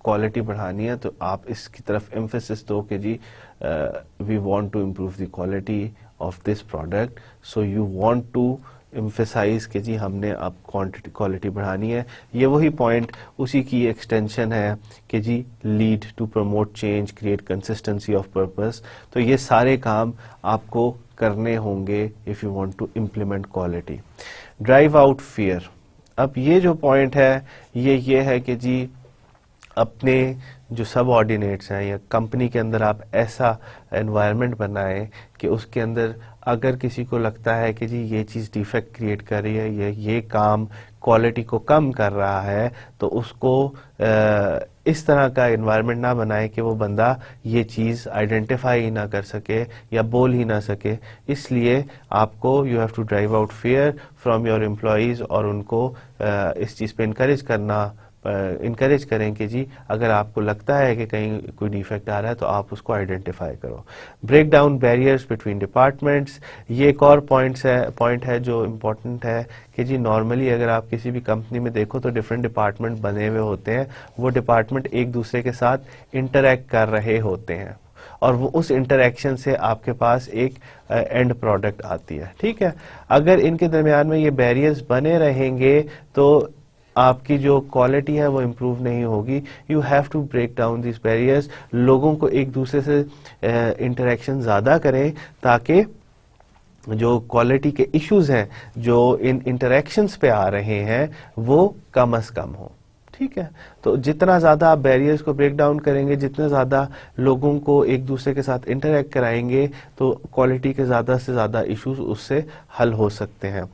क्वालिटी बढ़ानी है तो आप इसकी तरफ एम्फेसिस दो कि जी we want to improve the quality of this product, so you want to emphasize कि जी हमने अब क्वालिटी बढ़ानी है. ये वही पॉइंट उसी की एक्सटेंशन है कि जी lead to promote change, create consistency of purpose. तो ये सारे काम आपको करने होंगे if you want to implement quality. Drive out fear. अब ये जो पॉइंट है ये है कि जी अपने जो सबऑर्डिनेट्स हैं या कंपनी के अंदर आप ऐसा एनवायरनमेंट बनाएं कि उसके अंदर अगर किसी को लगता है कि जी ये चीज़ डिफेक्ट क्रिएट कर रही है, ये काम क्वालिटी को कम कर रहा है, तो उसको इस तरह का एनवायरनमेंट ना बनाए कि वो बंदा ये चीज़ आइडेंटिफाई ही ना कर सके या बोल ही ना सके. इसलिए आपको you have to drive out fear from your employees और उनको इस चीज़ पे इनकरेज करें कि जी अगर आपको लगता है कि कहीं कोई डिफेक्ट आ रहा है तो आप उसको आइडेंटिफाई करो. Break down barriers between departments. ये एक और पॉइंट है जो इम्पोर्टेंट है कि जी नॉर्मली अगर आप किसी भी कंपनी में देखो तो डिफरेंट डिपार्टमेंट बने हुए होते हैं. वो डिपार्टमेंट एक दूसरे के साथ इंटरेक्ट कर रहे होते हैं और वो उस इंटरेक्शन से आपके पास एक एंड प्रोडक्ट आती है. ठीक है. अगर इनके दरमियान में ये बैरियर्स बने रहेंगे तो आपकी जो क्वालिटी है वो इम्प्रूव नहीं होगी. You have to break down this barriers. लोगों को एक दूसरे से इंटरेक्शन ज़्यादा करें ताकि जो क्वालिटी के इश्यूज हैं जो इन इंटरेक्शंस पे आ रहे हैं वो कम से कम हो. ठीक है. तो जितना ज़्यादा आप बैरियर्स को ब्रेक डाउन करेंगे, जितने ज़्यादा लोगों को एक दूसरे के साथ इंटरेक्ट कराएंगे, तो क्वालिटी के ज़्यादा से ज़्यादा इश्यूज उससे हल हो सकते हैं.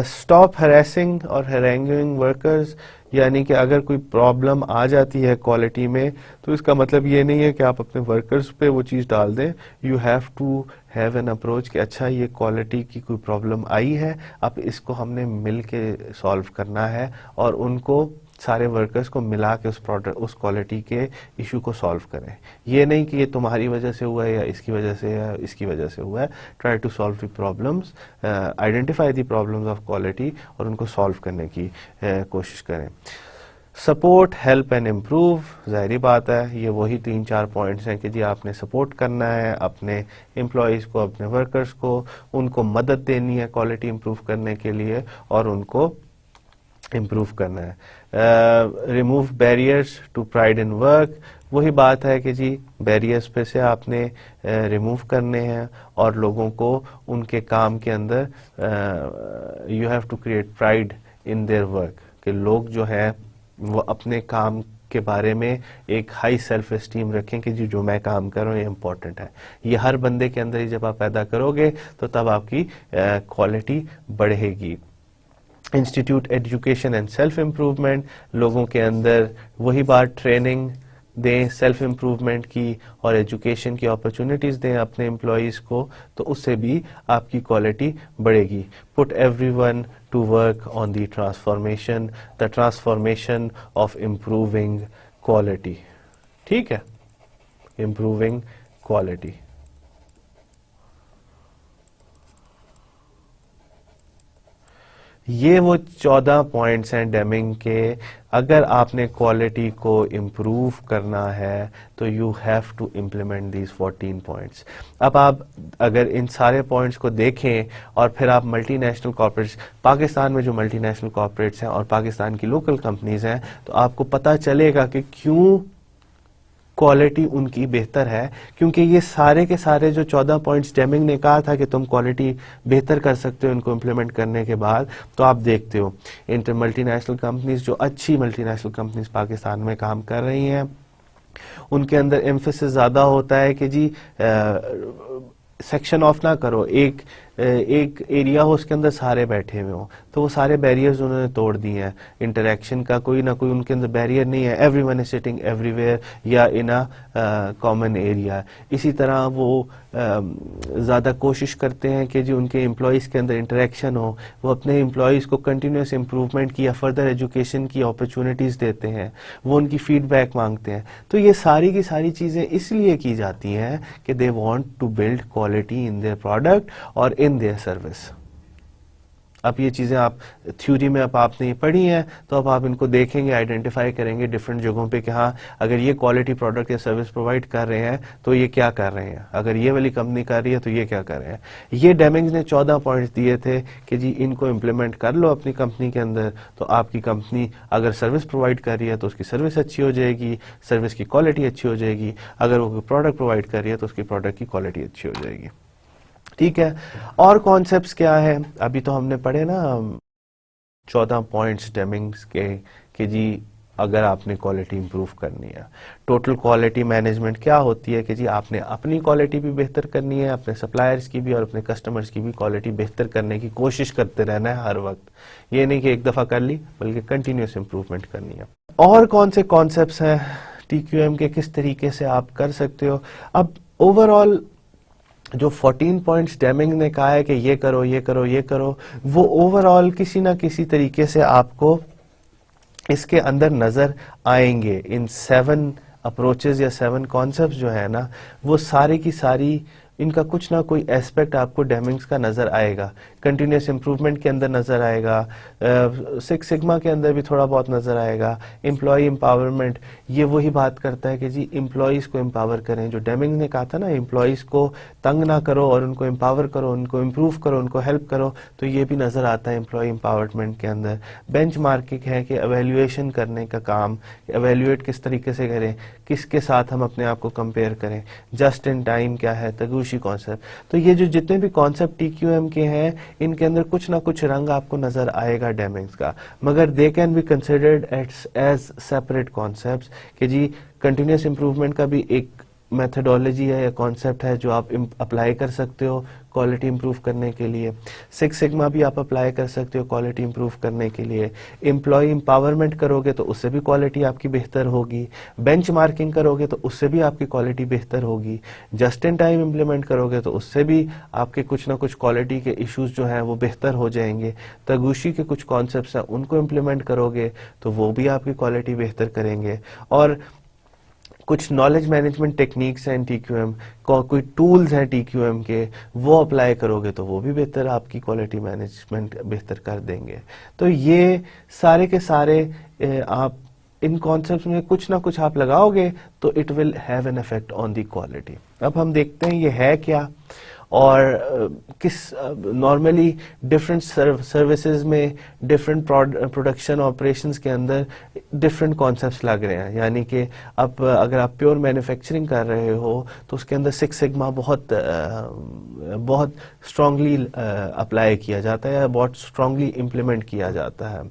स्टॉप हरेसिंग और हैरेंगिंग वर्कर्स. यानी कि अगर कोई प्रॉब्लम आ जाती है क्वालिटी में तो इसका मतलब ये नहीं है कि आप अपने वर्कर्स पे वो चीज़ डाल दें. You have to have an approach कि अच्छा ये क्वालिटी की कोई प्रॉब्लम आई है, अब इसको हमने मिल के सॉल्व करना है और उनको सारे वर्कर्स को मिला के उस क्वालिटी के इशू को सॉल्व करें. ये नहीं कि ये तुम्हारी वजह से हुआ है या इसकी वजह से या इसकी वजह से हुआ है. Try to solve the problems, identify the problems of quality और उनको सॉल्व करने की कोशिश करें. Support, help and improve. जाहिर बात है ये वही 3-4 पॉइंट्स हैं कि जी आपने सपोर्ट करना है अपने एम्प्लॉयज़ को, अपने वर्कर्स को, उनको मदद देनी है क्वालिटी इम्प्रूव करने के लिए और उनको इम्प्रूव करना है। Remove barriers to pride in work, वही बात है कि जी बैरियर्स पे से आपने रिमूव करने हैं और लोगों को उनके काम के अंदर you have to create pride in their work, कि लोग जो हैं वो अपने काम के बारे में एक हाई सेल्फ एस्टीम रखें कि जी जो मैं काम कर रहा हूँ ये इम्पोर्टेंट है। ये हर बंदे के अंदर ही जब आप पैदा करोगे तो तब आपकी क्वालिटी बढ़ेगी। Institute education and self improvement, लोगों के अंदर वही बात ट्रेनिंग दें सेल्फ इम्प्रूवमेंट की और एजुकेशन की अपॉर्चुनिटीज दें अपने एम्प्लॉयज़ को, तो उससे भी आपकी क्वालिटी बढ़ेगी। Put everyone to work on the transformation of improving quality. ठीक है, इम्प्रूविंग क्वालिटी। ये वो 14 पॉइंट्स हैं डेमिंग के। अगर आपने क्वालिटी को इम्प्रूव करना है तो you have to implement these 14 points. अब आप अगर इन सारे पॉइंट्स को देखें और फिर आप मल्टीनेशनल कॉर्पोरेट्स, पाकिस्तान में जो मल्टीनेशनल कॉर्पोरेट्स हैं और पाकिस्तान की लोकल कंपनीज हैं, तो आपको पता चलेगा कि क्यों क्वालिटी उनकी बेहतर है। क्योंकि ये सारे के सारे जो 14 पॉइंट्स डेमिंग ने कहा था कि तुम क्वालिटी बेहतर कर सकते हो इनको इम्प्लीमेंट करने के बाद, तो आप देखते हो इंटर मल्टीनेशनल कंपनीज, जो अच्छी मल्टीनेशनल कंपनीज पाकिस्तान में काम कर रही हैं, उनके अंदर एम्फेसिस ज़्यादा होता है कि जी सेक्शन ऑफ ना करो, एक एरिया हो उसके अंदर सारे बैठे हुए हो, तो वो सारे बैरियर्स उन्होंने तोड़ दिए हैं। इंटरेक्शन का कोई ना कोई उनके अंदर बैरियर नहीं है, एवरीवन इज सिटिंग एवरीवेयर या इन अ कॉमन एरिया। इसी तरह वो ज़्यादा कोशिश करते हैं कि जो उनके एम्प्लॉयज़ के अंदर इंटरेक्शन हो, वो अपने एम्प्लॉयज़ को कंटिन्यूस इम्प्रूवमेंट की या फर्दर एजुकेशन की अपॉर्चुनिटीज़ देते हैं, वो उनकी फीडबैक मांगते हैं। तो ये सारी की सारी चीज़ें इसलिए की जाती हैं कि they want to build quality in their product और इन देयर सर्विस। अब ये चीज़ें आप थ्योरी में अब आपने ये पढ़ी हैं, तो अब आप इनको देखेंगे, आइडेंटिफाई करेंगे डिफरेंट जगहों पे कि हाँ, अगर ये क्वालिटी प्रोडक्ट या सर्विस प्रोवाइड कर रहे हैं तो ये क्या कर रहे हैं, अगर ये वाली कंपनी कर रही है तो ये क्या कर रहे हैं। ये डेमिंग्स ने 14 पॉइंट्स दिए थे कि जी इनको इम्प्लीमेंट कर लो अपनी कंपनी के अंदर, तो आपकी कंपनी अगर सर्विस प्रोवाइड कर रही है तो उसकी सर्विस अच्छी हो जाएगी, सर्विस की क्वालिटी अच्छी हो जाएगी। अगर वो प्रोडक्ट प्रोवाइड कर रही है तो उसकी प्रोडक्ट की क्वालिटी अच्छी हो जाएगी। ठीक है, और कॉन्सेप्ट्स क्या है, अभी तो हमने पढ़े ना 14 पॉइंट्स डेमिंग्स के कि जी अगर आपने क्वालिटी इंप्रूव करनी है। टोटल क्वालिटी मैनेजमेंट क्या होती है कि जी आपने अपनी क्वालिटी भी बेहतर करनी है, अपने सप्लायर्स की भी और अपने कस्टमर्स की भी क्वालिटी बेहतर करने की कोशिश करते रहना है हर वक्त। ये नहीं कि एक दफ़ा कर ली, बल्कि कंटिन्यूस इंप्रूवमेंट करनी है। और कौन से कॉन्सेप्ट्स हैं TQM के, किस तरीके से आप कर सकते हो। अब ओवरऑल जो 14 पॉइंट्स डेमिंग ने कहा है कि ये करो ये करो ये करो, वो ओवरऑल किसी ना किसी तरीके से आपको इसके अंदर नजर आएंगे। इन 7 अप्रोचेस या 7 कॉन्सेप्ट्स जो है ना, वो सारी की सारी इनका कुछ ना कोई एस्पेक्ट आपको डेमिंग्स का नजर आएगा। कंटिन्यूस इंप्रूवमेंट के अंदर नजर आएगा, सिक्स सिग्मा के अंदर भी थोड़ा बहुत नजर आएगा। एम्प्लॉय एम्पावरमेंट, ये वही बात करता है कि जी एम्प्लॉयज को एम्पावर करें। जो डेमिंग ने कहा था ना, एम्प्लॉयज को तंग ना करो और उनको एम्पावर करो, उनको इम्प्रूव करो, उनको हेल्प करो, तो ये भी नजर आता है एम्प्लॉय एम्पावरमेंट के अंदर। बेंच मार्किंग है कि एवेल्युएशन करने का काम, एवेल्युएट किस तरीके से करें, किसके साथ हम अपने आप को कंपेयर करें। जस्ट इन टाइम क्या है, तगूशी कॉन्सेप्ट। तो ये जो जितने भी कॉन्सेप्ट TQM के हैं, इनके अंदर कुछ ना कुछ रंग आपको नजर आएगा डेमिंग्स का, मगर they can be considered as separate concepts कि जी कंटिन्यूस इंप्रूवमेंट का भी एक मेथडोलॉजी है या कॉन्सेप्ट है जो आप अप्लाई कर सकते हो क्वालिटी इंप्रूव करने के लिए। सिक्स सिग्मा भी आप अप्लाई कर सकते हो क्वालिटी इंप्रूव करने के लिए। एम्प्लॉय एम्पावरमेंट करोगे तो उससे भी क्वालिटी आपकी बेहतर होगी। बेंच मार्किंग करोगे तो उससे भी आपकी क्वालिटी बेहतर होगी। जस्ट इन टाइम इम्प्लीमेंट करोगे तो उससे भी आपके कुछ ना कुछ क्वालिटी के इश्यूज जो हैं वो बेहतर हो जाएंगे। तगुशी के कुछ कॉन्सेप्ट्स हैं, उनको इम्प्लीमेंट करोगे तो वो भी आपकी क्वालिटी बेहतर करेंगे। और कुछ नॉलेज मैनेजमेंट टेक्निक्स हैं TQM, कोई टूल्स हैं TQM के, वो अप्लाई करोगे तो वो भी बेहतर आपकी क्वालिटी मैनेजमेंट बेहतर कर देंगे। तो ये सारे के सारे आप इन कॉन्सेप्ट्स में कुछ ना कुछ आप लगाओगे तो it will have an effect on the quality. अब हम देखते हैं ये है क्या और किस नॉर्मली डिफरेंट सर्विसेज में डिफरेंट प्रोडक्शन ऑपरेशंस के अंदर डिफरेंट कॉन्सेप्ट्स लग रहे हैं, यानी कि अब अगर आप प्योर मैन्युफैक्चरिंग कर रहे हो तो उसके अंदर सिक्स सिग्मा बहुत स्ट्रांगली अप्लाई किया जाता है, बहुत स्ट्रांगली इम्प्लीमेंट किया जाता है।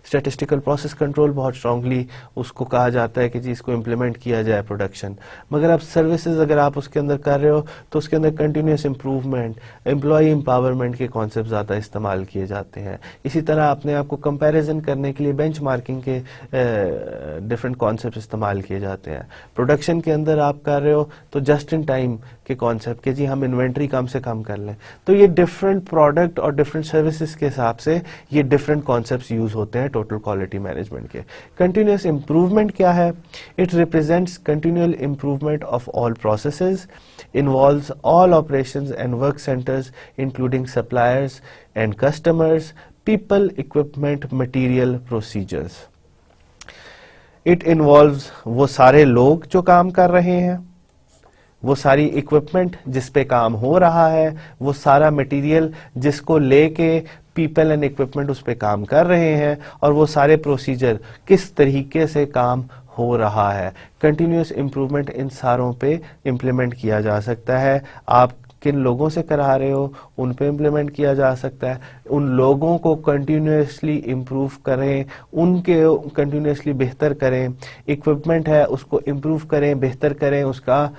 स्टैटिस्टिकल प्रोसेस कंट्रोल बहुत स्ट्रांगली उसको कहा जाता है कि जी इसको इम्प्लीमेंट किया जाए प्रोडक्शन। मगर अब सर्विसेज अगर आप उसके अंदर कर रहे हो तो उसके अंदर कंटिन्यूस इम्प्रूवमेंट, एम्प्लॉय एम्पावरमेंट के कॉन्सेप्ट ज़्यादा इस्तेमाल किए जाते हैं। इसी तरह अपने आप को कंपैरिजन करने के लिए बेंचमार्किंग के डिफरेंट कॉन्सेप्ट इस्तेमाल किए जाते हैं। प्रोडक्शन के अंदर आप कर रहे हो तो जस्ट इन टाइम के कॉन्सेप्ट के जी हम इन्वेंट्री कम से कम कर लें, तो ये डिफरेंट प्रोडक्ट और डिफरेंट सर्विसेज के हिसाब से ये डिफरेंट कॉन्सेप्ट्स यूज होते हैं टोटल क्वालिटी मैनेजमेंट के। कंटिन्यूस इंप्रूवमेंट क्या है? It represents continual improvement of all processes, involves all operations and work centers including suppliers and customers, people, equipment, material, procedures. It involves वो सारे लोग जो काम कर रहे हैं, वो सारी इक्विपमेंट जिस पे काम हो रहा है, वो सारा मटेरियल जिसको लेके पीपल एंड इक्विपमेंट उस पे काम कर रहे हैं, और वो सारे प्रोसीजर किस तरीके से काम हो रहा है। कंटिन्यूस इम्प्रूवमेंट इन सारों पे इम्प्लीमेंट किया जा सकता है। आप किन लोगों से करा रहे हो उन पे इम्प्लीमेंट किया जा सकता है। उन लोगों को कंटिन्यूसली इम्प्रूव करें, उनके कंटिन्यूसली बेहतर करें। इक्विपमेंट है उसको इम्प्रूव करें, बेहतर करें, उसका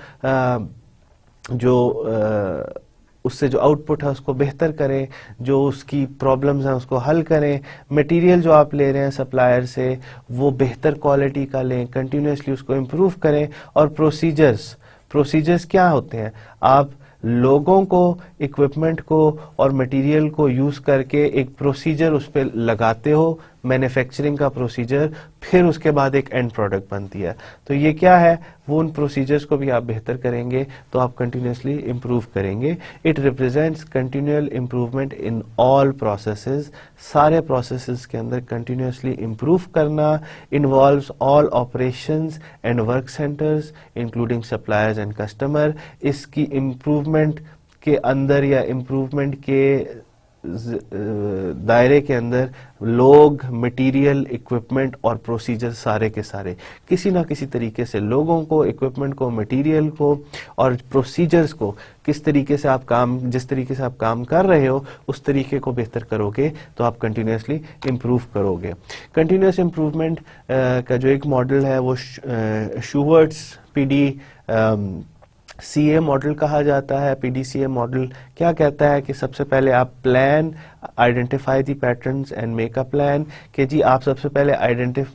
उससे जो आउटपुट है उसको बेहतर करें, जो उसकी प्रॉब्लम्स हैं उसको हल करें। मटेरियल जो आप ले रहे हैं सप्लायर से वो बेहतर क्वालिटी का लें, कंटिन्यूसली उसको इम्प्रूव करें। और प्रोसीजर्स क्या होते हैं? आप लोगों को, इक्विपमेंट को और मटेरियल को यूज करके एक प्रोसीजर उस पर लगाते हो, मैन्युफैक्चरिंग का प्रोसीजर, फिर उसके बाद एक एंड प्रोडक्ट बनती है। तो ये क्या है? वो उन प्रोसीजर्स को भी आप बेहतर करेंगे तो आप कंटिन्यूसली इम्प्रूव करेंगे। It represents continual improvement in all processes, सारे प्रोसेसेस के अंदर कंटिन्यूसली इम्प्रूव करना। Involves all operations and work centres including suppliers and customer. इसकी इम्प्रूवमेंट के अंदर या इम्प्रूवमेंट के दायरे के अंदर लोग, मटेरियल, इक्विपमेंट और प्रोसीजर सारे के सारे किसी ना किसी तरीके से लोगों को, इक्विपमेंट को, मटेरियल को और प्रोसीजर्स को जिस तरीके से आप काम कर रहे हो उस तरीके को बेहतर करोगे तो आप कंटिन्यूसली इम्प्रूव करोगे। कंटिन्यूस इम्प्रूवमेंट का जो एक मॉडल है वो शूवर्ट्स PDCA मॉडल कहा जाता है। PDCA मॉडल क्या कहता है कि सबसे पहले आप plan, identify the patterns and make a plan, कि जी आप सबसे पहले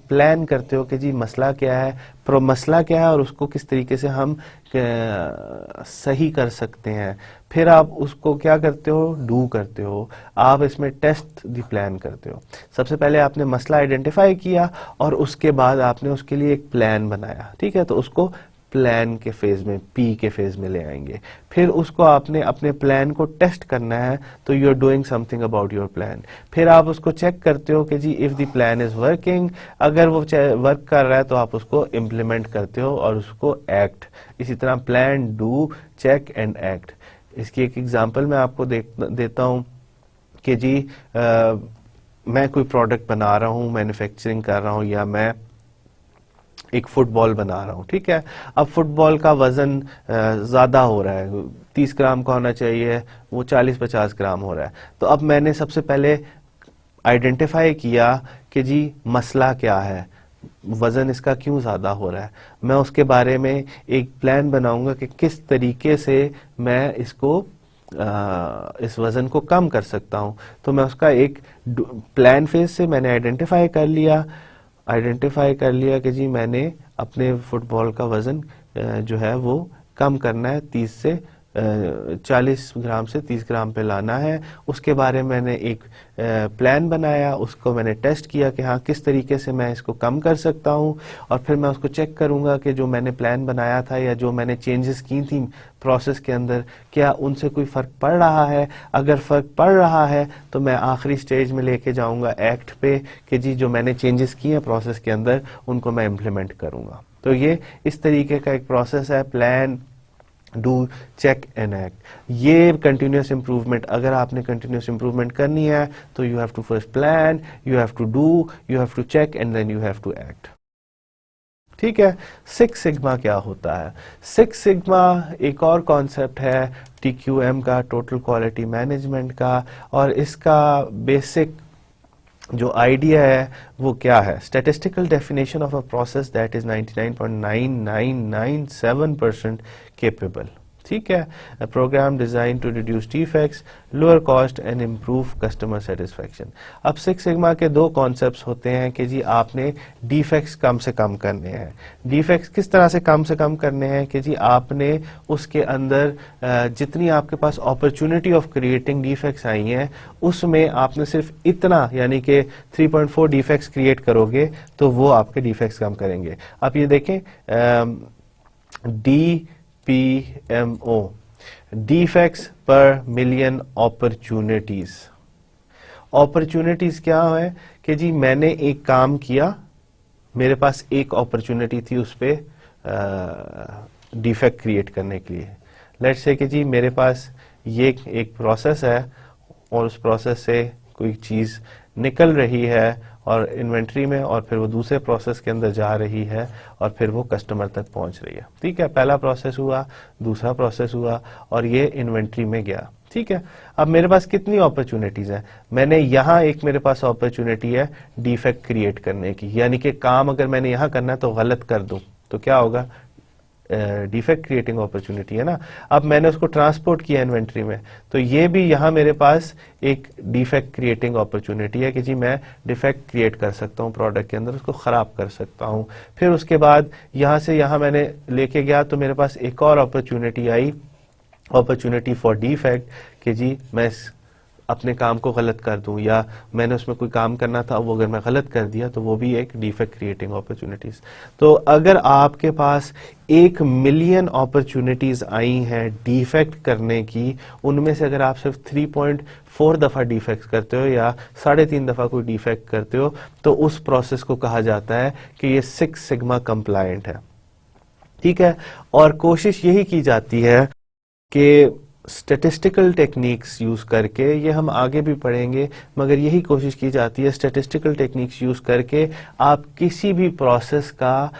प्लान करते हो कि जी मसला क्या है, मसला क्या है और उसको किस तरीके से हम सही कर सकते हैं। फिर आप उसको क्या करते हो? डू करते हो। आप इसमें टेस्ट दी प्लान करते हो। सबसे पहले आपने मसला आइडेंटिफाई किया और उसके बाद आपने उसके लिए एक प्लान बनाया, ठीक है, तो उसको प्लान के फेज में, पी के फेज में ले आएंगे। फिर उसको आपने अपने प्लान को टेस्ट करना है तो you are doing something about your plan. फिर आप उसको चेक करते हो कि जी if the plan is working, अगर वो वर्क कर रहा है तो आप उसको इम्प्लीमेंट करते हो और उसको एक्ट। इसी तरह plan, do, check and act. इसकी एक एग्जांपल मैं आपको देता हूं कि जी मैं कोई प्रोडक्ट बना रहा हूं, मैन्युफैक्चरिंग कर रहा हूं, या मैं एक फुटबॉल बना रहा हूं, ठीक है। अब फुटबॉल का वजन ज्यादा हो रहा है, 30 ग्राम का होना चाहिए, वो 40-50 ग्राम हो रहा है। तो अब मैंने सबसे पहले आइडेंटिफाई किया कि जी मसला क्या है, वजन इसका क्यों ज्यादा हो रहा है। मैं उसके बारे में एक प्लान बनाऊंगा कि किस तरीके से मैं इसको इस वजन को कम कर सकता हूं। तो मैं उसका एक प्लान फेज से मैंने आइडेंटिफाई कर लिया कि जी मैंने अपने फुटबॉल का वजन जो है वो कम करना है, 40 ग्राम से 30 ग्राम पे लाना है। उसके बारे में मैंने एक प्लान बनाया, उसको मैंने टेस्ट किया कि हाँ किस तरीके से मैं इसको कम कर सकता हूँ, और फिर मैं उसको चेक करूंगा कि जो मैंने प्लान बनाया था या जो मैंने चेंजेस की थी प्रोसेस के अंदर, क्या उनसे कोई फर्क पड़ रहा है। अगर फर्क पड़ रहा है तो मैं आखिरी स्टेज में लेके जाऊंगा एक्ट पे कि जी जो मैंने चेंजेस किए हैं प्रोसेस के अंदर उनको मैं इम्प्लीमेंट करूंगा। तो ये इस तरीके का एक प्रोसेस है, plan, do check and act. ये कंटिन्यूस इंप्रूवमेंट, अगर आपने कंटिन्यूस इंप्रूवमेंट करनी है तो you have to first plan, you have to do, you have to check and then you have to act. ठीक है। सिक्स सिग्मा क्या होता है? सिक्स सिग्मा एक और कॉन्सेप्ट है TQM का, टोटल क्वालिटी मैनेजमेंट का, और इसका बेसिक जो आइडिया है वो क्या है? Statistical definition of a process that is 99.9997% capable. ठीक है। Programme design to reduce defects, lower cost and improve customer satisfaction. अब सिक्स सिग्मा के दो कॉन्सेप्ट्स होते हैं कि जी आपने डिफेक्ट्स कम से कम करने हैं। डिफेक्ट्स किस तरह से कम करने हैं कि जी आपने उसके अंदर जितनी आपके पास अपॉर्चुनिटी ऑफ क्रिएटिंग डिफेक्ट्स आई हैं उसमें आपने सिर्फ इतना, यानी कि 3.4 डिफेक्ट्स क्रिएट करोगे तो वो आपके डिफेक्ट्स कम करेंगे। आप ये देखें DPMO, डिफेक्ट्स पर मिलियन अपॉर्चुनिटीज। अपॉर्चुनिटीज क्या है कि जी मैंने एक काम किया, मेरे पास एक अपॉर्चुनिटी थी उस पे डिफेक्ट क्रिएट करने के लिए। लेट्स से कि जी मेरे पास ये एक प्रोसेस है और उस प्रोसेस से कोई चीज निकल रही है और इन्वेंट्री में, और फिर वो दूसरे प्रोसेस के अंदर जा रही है और फिर वो कस्टमर तक पहुंच रही है। ठीक है। पहला प्रोसेस हुआ, दूसरा प्रोसेस हुआ और ये इन्वेंट्री में गया। ठीक है। अब मेरे पास कितनी अपॉर्चुनिटीज है? मैंने यहाँ एक मेरे पास अपॉर्चुनिटी है डिफेक्ट क्रिएट करने की, यानी कि काम अगर मैंने यहाँ करना है तो गलत कर दूं तो क्या होगा? डिफेक्ट क्रिएटिंग अपॉर्चुनिटी है ना। अब मैंने उसको ट्रांसपोर्ट किया इन्वेंट्री में, तो ये भी यहाँ मेरे पास एक डिफेक्ट क्रिएटिंग अपॉर्चुनिटी है कि जी मैं डिफेक्ट क्रिएट कर सकता हूँ प्रोडक्ट के अंदर, उसको खराब कर सकता हूँ। फिर उसके बाद यहाँ से यहाँ मैंने लेके गया तो मेरे पास एक और opportunity I, opportunity for defect, कि जी मैं अपने काम को गलत कर दूं, या मैंने उसमें कोई काम करना था वो अगर मैं गलत कर दिया तो वो भी एक डिफेक्ट क्रिएटिंग अपॉर्चुनिटीज। तो अगर आपके पास 1 मिलियन अपॉर्चुनिटीज आई हैं डिफेक्ट करने की, उनमें से अगर आप सिर्फ 3.4 दफा डिफेक्ट करते हो या 3.5 दफा कोई डिफेक्ट करते हो तो उस प्रोसेस को कहा जाता है कि ये सिक्स सिग्मा कंप्लायंट है। ठीक है। और कोशिश यही की जाती है कि स्टैटिस्टिकल टेक्निक्स यूज करके, ये हम आगे भी पढ़ेंगे, मगर यही कोशिश की जाती है स्टैटिस्टिकल टेक्निक्स यूज करके आप किसी भी प्रोसेस का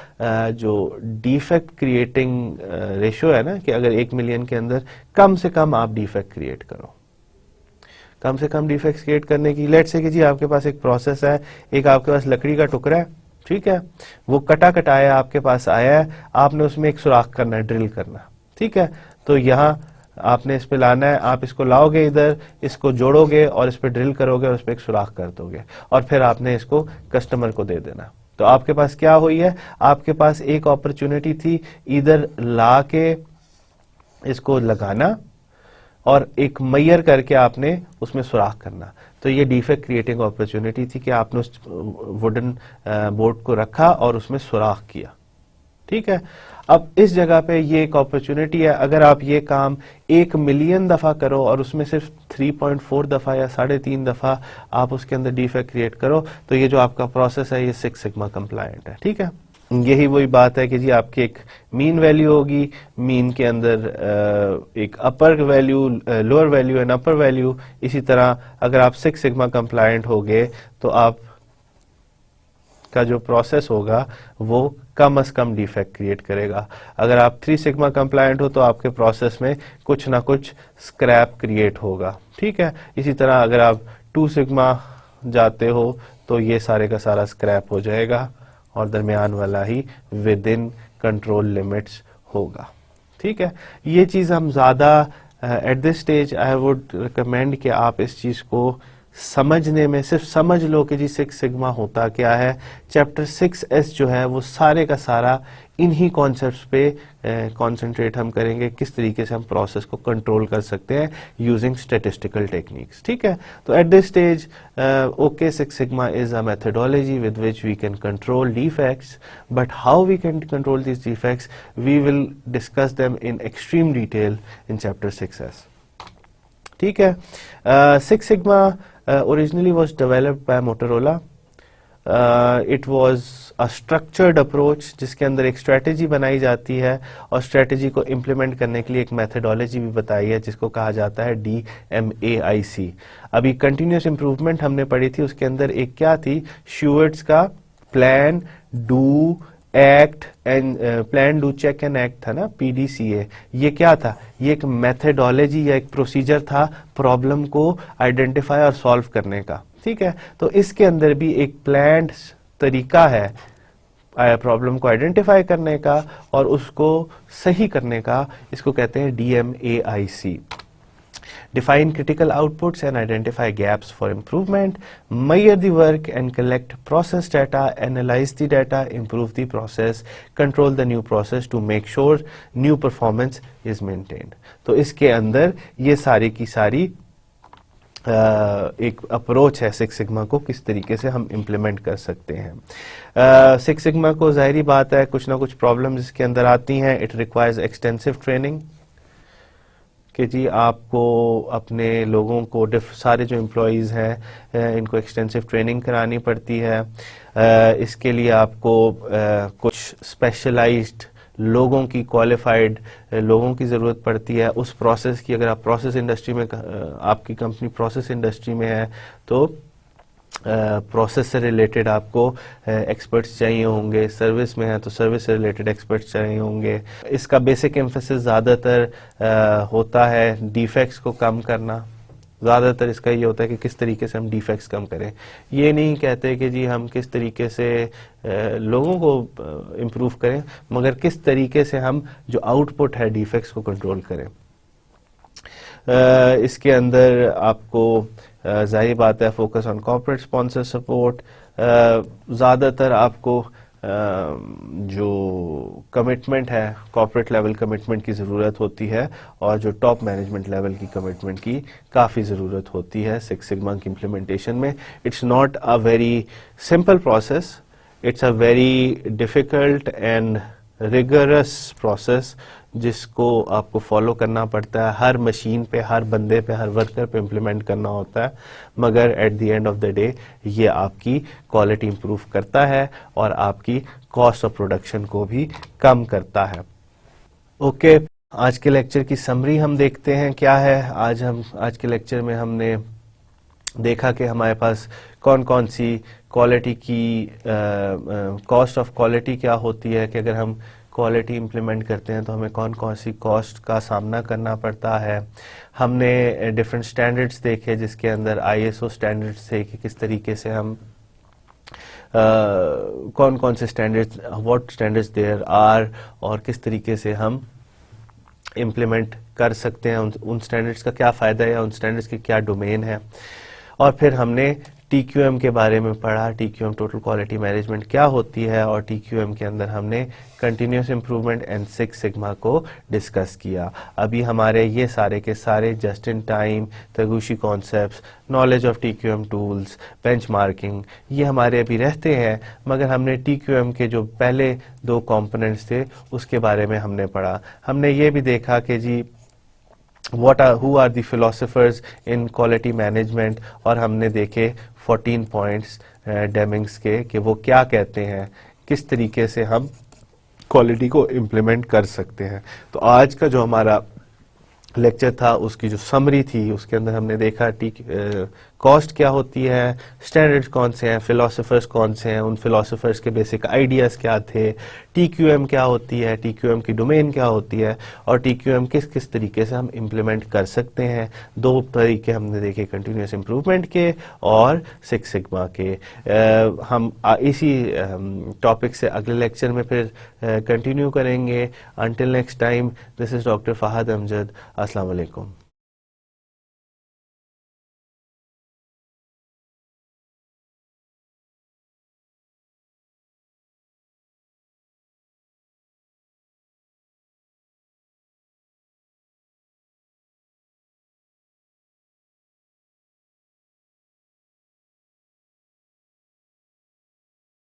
जो डिफेक्ट क्रिएटिंग रेशियो है ना, कि अगर 1 मिलियन के अंदर कम से कम आप डिफेक्ट क्रिएट करो। कम से कम डिफेक्ट क्रिएट करने की, लेट्स से कि जी आपके पास एक प्रोसेस है, एक आपके पास लकड़ी का टुकड़ा है, ठीक है, वो कटाया आपके पास आया है, आपने उसमें एक सुराख करना है, ड्रिल करना। ठीक है। तो यहाँ आपने इस पे लाना है, आप इसको लाओगे इधर, इसको जोड़ोगे और इस पे ड्रिल करोगे और उस पे एक सुराख कर दोगे और फिर आपने इसको कस्टमर को दे देना। तो आपके पास क्या हुई है? आपके पास एक अपॉर्चुनिटी थी इधर ला के इसको लगाना और एक मैयर करके आपने उसमें सुराख करना। तो ये डिफेक्ट क्रिएटिंग अपॉर्चुनिटी थी कि आपने उस वुडन बोर्ड को रखा और उसमें सुराख किया। ठीक है। अब इस जगह पे ये एक अपॉर्चुनिटी है, अगर आप ये काम 1 मिलियन दफा करो और उसमें सिर्फ 3.4 दफा या 3.5 दफा आप उसके अंदर डिफेक्ट क्रिएट करो तो ये जो आपका प्रोसेस है ये सिक्स सिग्मा कंप्लायंट है। ठीक है। यही वही बात है कि जी आपकी एक मीन वैल्यू होगी, मीन के अंदर एक अपर value, lower value and upper value. इसी तरह अगर आप सिक्स सिग्मा कंप्लायंट हो गए तो आप का जो प्रोसेस होगा वो कम से कम डिफेक्ट क्रिएट करेगा। अगर आप 3 सिग्मा कंप्लायंट हो तो आपके प्रोसेस में कुछ ना कुछ स्क्रैप क्रिएट होगा। ठीक है। इसी तरह अगर आप 2 सिग्मा जाते हो तो ये सारे का सारा स्क्रैप हो जाएगा और दरमियान वाला ही विद इन कंट्रोल लिमिट्स होगा। ठीक है। ये चीज हम ज्यादा eight this stage I would recommend कि आप इस चीज को समझने में सिर्फ समझ लो कि जी सिक्स सिग्मा होता क्या है। चैप्टर 6S जो है वो सारे का सारा इन्हीं कॉन्सेप्ट्स पे कंसंट्रेट हम करेंगे, किस तरीके से हम प्रोसेस को कंट्रोल कर सकते हैं यूजिंग स्टैटिस्टिकल टेक्निक्स। ठीक है। तो at this stage okay, six sigma is a methodology with which we can control defects, but how we can control these defects we will discuss them in extreme detail in chapter 6S. ठीक है। Six Sigma originally was developed by Motorola it was a structured approach जिसके अंदर एक strategy बनाई जाती है और strategy को इम्प्लीमेंट करने के लिए एक मेथडोलॉजी भी बताई है जिसको कहा जाता है DMAIC। अभी कंटिन्यूस इम्प्रूवमेंट हमने पढ़ी थी, उसके अंदर एक क्या थी, श्यूअर्ट्स का plan do act and plan do check and act था ना, PDCA। ये क्या था, ये एक मेथडोलॉजी या एक प्रोसीजर था प्रॉब्लम को आइडेंटिफाई और सॉल्व करने का, ठीक है। तो इसके अंदर भी एक प्लान्ड तरीका है प्रॉब्लम को आइडेंटिफाई करने का और उसको सही करने का, इसको कहते हैं DMAIC। Define critical outputs and identify gaps for improvement, measure the work and collect process data, analyze the data, improve the process, control the new process to make sure new performance is maintained। तो इसके अंदर ये सारी की सारी एक approach है six sigma को किस तरीके से हम इम्प्लीमेंट कर सकते हैं। सिक्स सिग्मा को जाहिर बात है कुछ ना कुछ प्रॉब्लम्स इसके अंदर आती हैं। इट रिक्वायर्स एक्सटेंसिव ट्रेनिंग कि जी आपको अपने लोगों को सारे जो एम्प्लॉयज़ हैं इनको एक्सटेंसिव ट्रेनिंग करानी पड़ती है। इसके लिए आपको कुछ स्पेशलाइज्ड लोगों की, क्वालिफाइड लोगों की ज़रूरत पड़ती है उस प्रोसेस की। अगर आप प्रोसेस इंडस्ट्री में, आपकी कंपनी प्रोसेस इंडस्ट्री में है तो प्रोसेस से रिलेटेड आपको एक्सपर्ट्स चाहिए होंगे, सर्विस में है तो सर्विस से रिलेटेड एक्सपर्ट्स चाहिए होंगे। इसका बेसिक एम्फेसिस ज़्यादातर होता है डिफेक्ट्स को कम करना। ज़्यादातर इसका ये होता है कि किस तरीके से हम डिफेक्ट्स कम करें। ये नहीं कहते कि जी हम किस तरीके से लोगों को इम्प्रूव करें, मगर किस तरीके से हम जो आउटपुट है डिफेक्ट्स को कंट्रोल करें। इसके अंदर आपको जाहिर बात है focus on corporate sponsor support. ज़्यादातर आपको जो कमिटमेंट है कॉर्पोरेट लेवल कमिटमेंट की ज़रूरत होती है और जो टॉप मैनेजमेंट लेवल की कमिटमेंट की काफ़ी ज़रूरत होती है सिक्स सिग्मा की इम्प्लीमेंटेशन में। It's not a very simple process, it's a very difficult and rigorous process जिसको आपको फॉलो करना पड़ता है। हर मशीन पे, हर बंदे पे, हर वर्कर पे इम्प्लीमेंट करना होता है, मगर at the end of the day ये आपकी क्वालिटी इंप्रूव करता है और आपकी कॉस्ट ऑफ प्रोडक्शन को भी कम करता है। ओके, आज के लेक्चर की समरी हम देखते हैं क्या है। आज के लेक्चर में हमने देखा कि हमारे पास कौन कौन सी क्वालिटी की कॉस्ट ऑफ क्वालिटी क्या होती है, कि अगर हम क्वालिटी इम्प्लीमेंट करते हैं तो हमें कौन कौन सी कॉस्ट का सामना करना पड़ता है। हमने डिफरेंट स्टैंडर्ड्स देखे जिसके अंदर ISO स्टैंडर्ड्स थे कि किस तरीके से हम कौन कौन से standards, what standards there are, और किस तरीके से हम इम्प्लीमेंट कर सकते हैं, उन स्टैंडर्ड्स का क्या फ़ायदा है, उन स्टैंडर्ड्स के क्या डोमेन है। और फिर हमने TQM के बारे में पढ़ा, TQM टोटल क्वालिटी मैनेजमेंट क्या होती है, और TQM के अंदर हमने continuous improvement and six sigma को डिस्कस किया। अभी हमारे ये सारे के सारे just in time, Taguchi concepts, knowledge of TQM tools, benchmarking, ये हमारे अभी रहते हैं, मगर हमने TQM के जो पहले 2 कंपोनेंट्स थे उसके बारे में हमने पढ़ा। हमने ये भी देखा कि जी who are the philosophers in quality management, और हमने देखे 14 पॉइंट्स डेमिंग्स के कि वो क्या कहते हैं, किस तरीके से हम क्वालिटी को इम्प्लीमेंट कर सकते हैं। तो आज का जो हमारा लेक्चर था उसकी जो समरी थी उसके अंदर हमने देखा कॉस्ट क्या होती है, स्टैंडर्ड्स कौन से हैं, फिलोसोफर्स कौन से हैं, उन फिलोसोफर्स के बेसिक आइडियाज़ क्या थे, TQM क्या होती है, TQM की डोमेन क्या होती है, और TQM किस किस तरीके से हम इम्प्लीमेंट कर सकते हैं। 2 तरीके हमने देखे, कंटिन्यूस इम्प्रूवमेंट के और सिक्स सिग्मा के। हम इसी टॉपिक से अगले लेक्चर में फिर कंटिन्यू करेंगे। Until next time, this is doctor Fahad Amjad. अस्सलाम वालेकुम।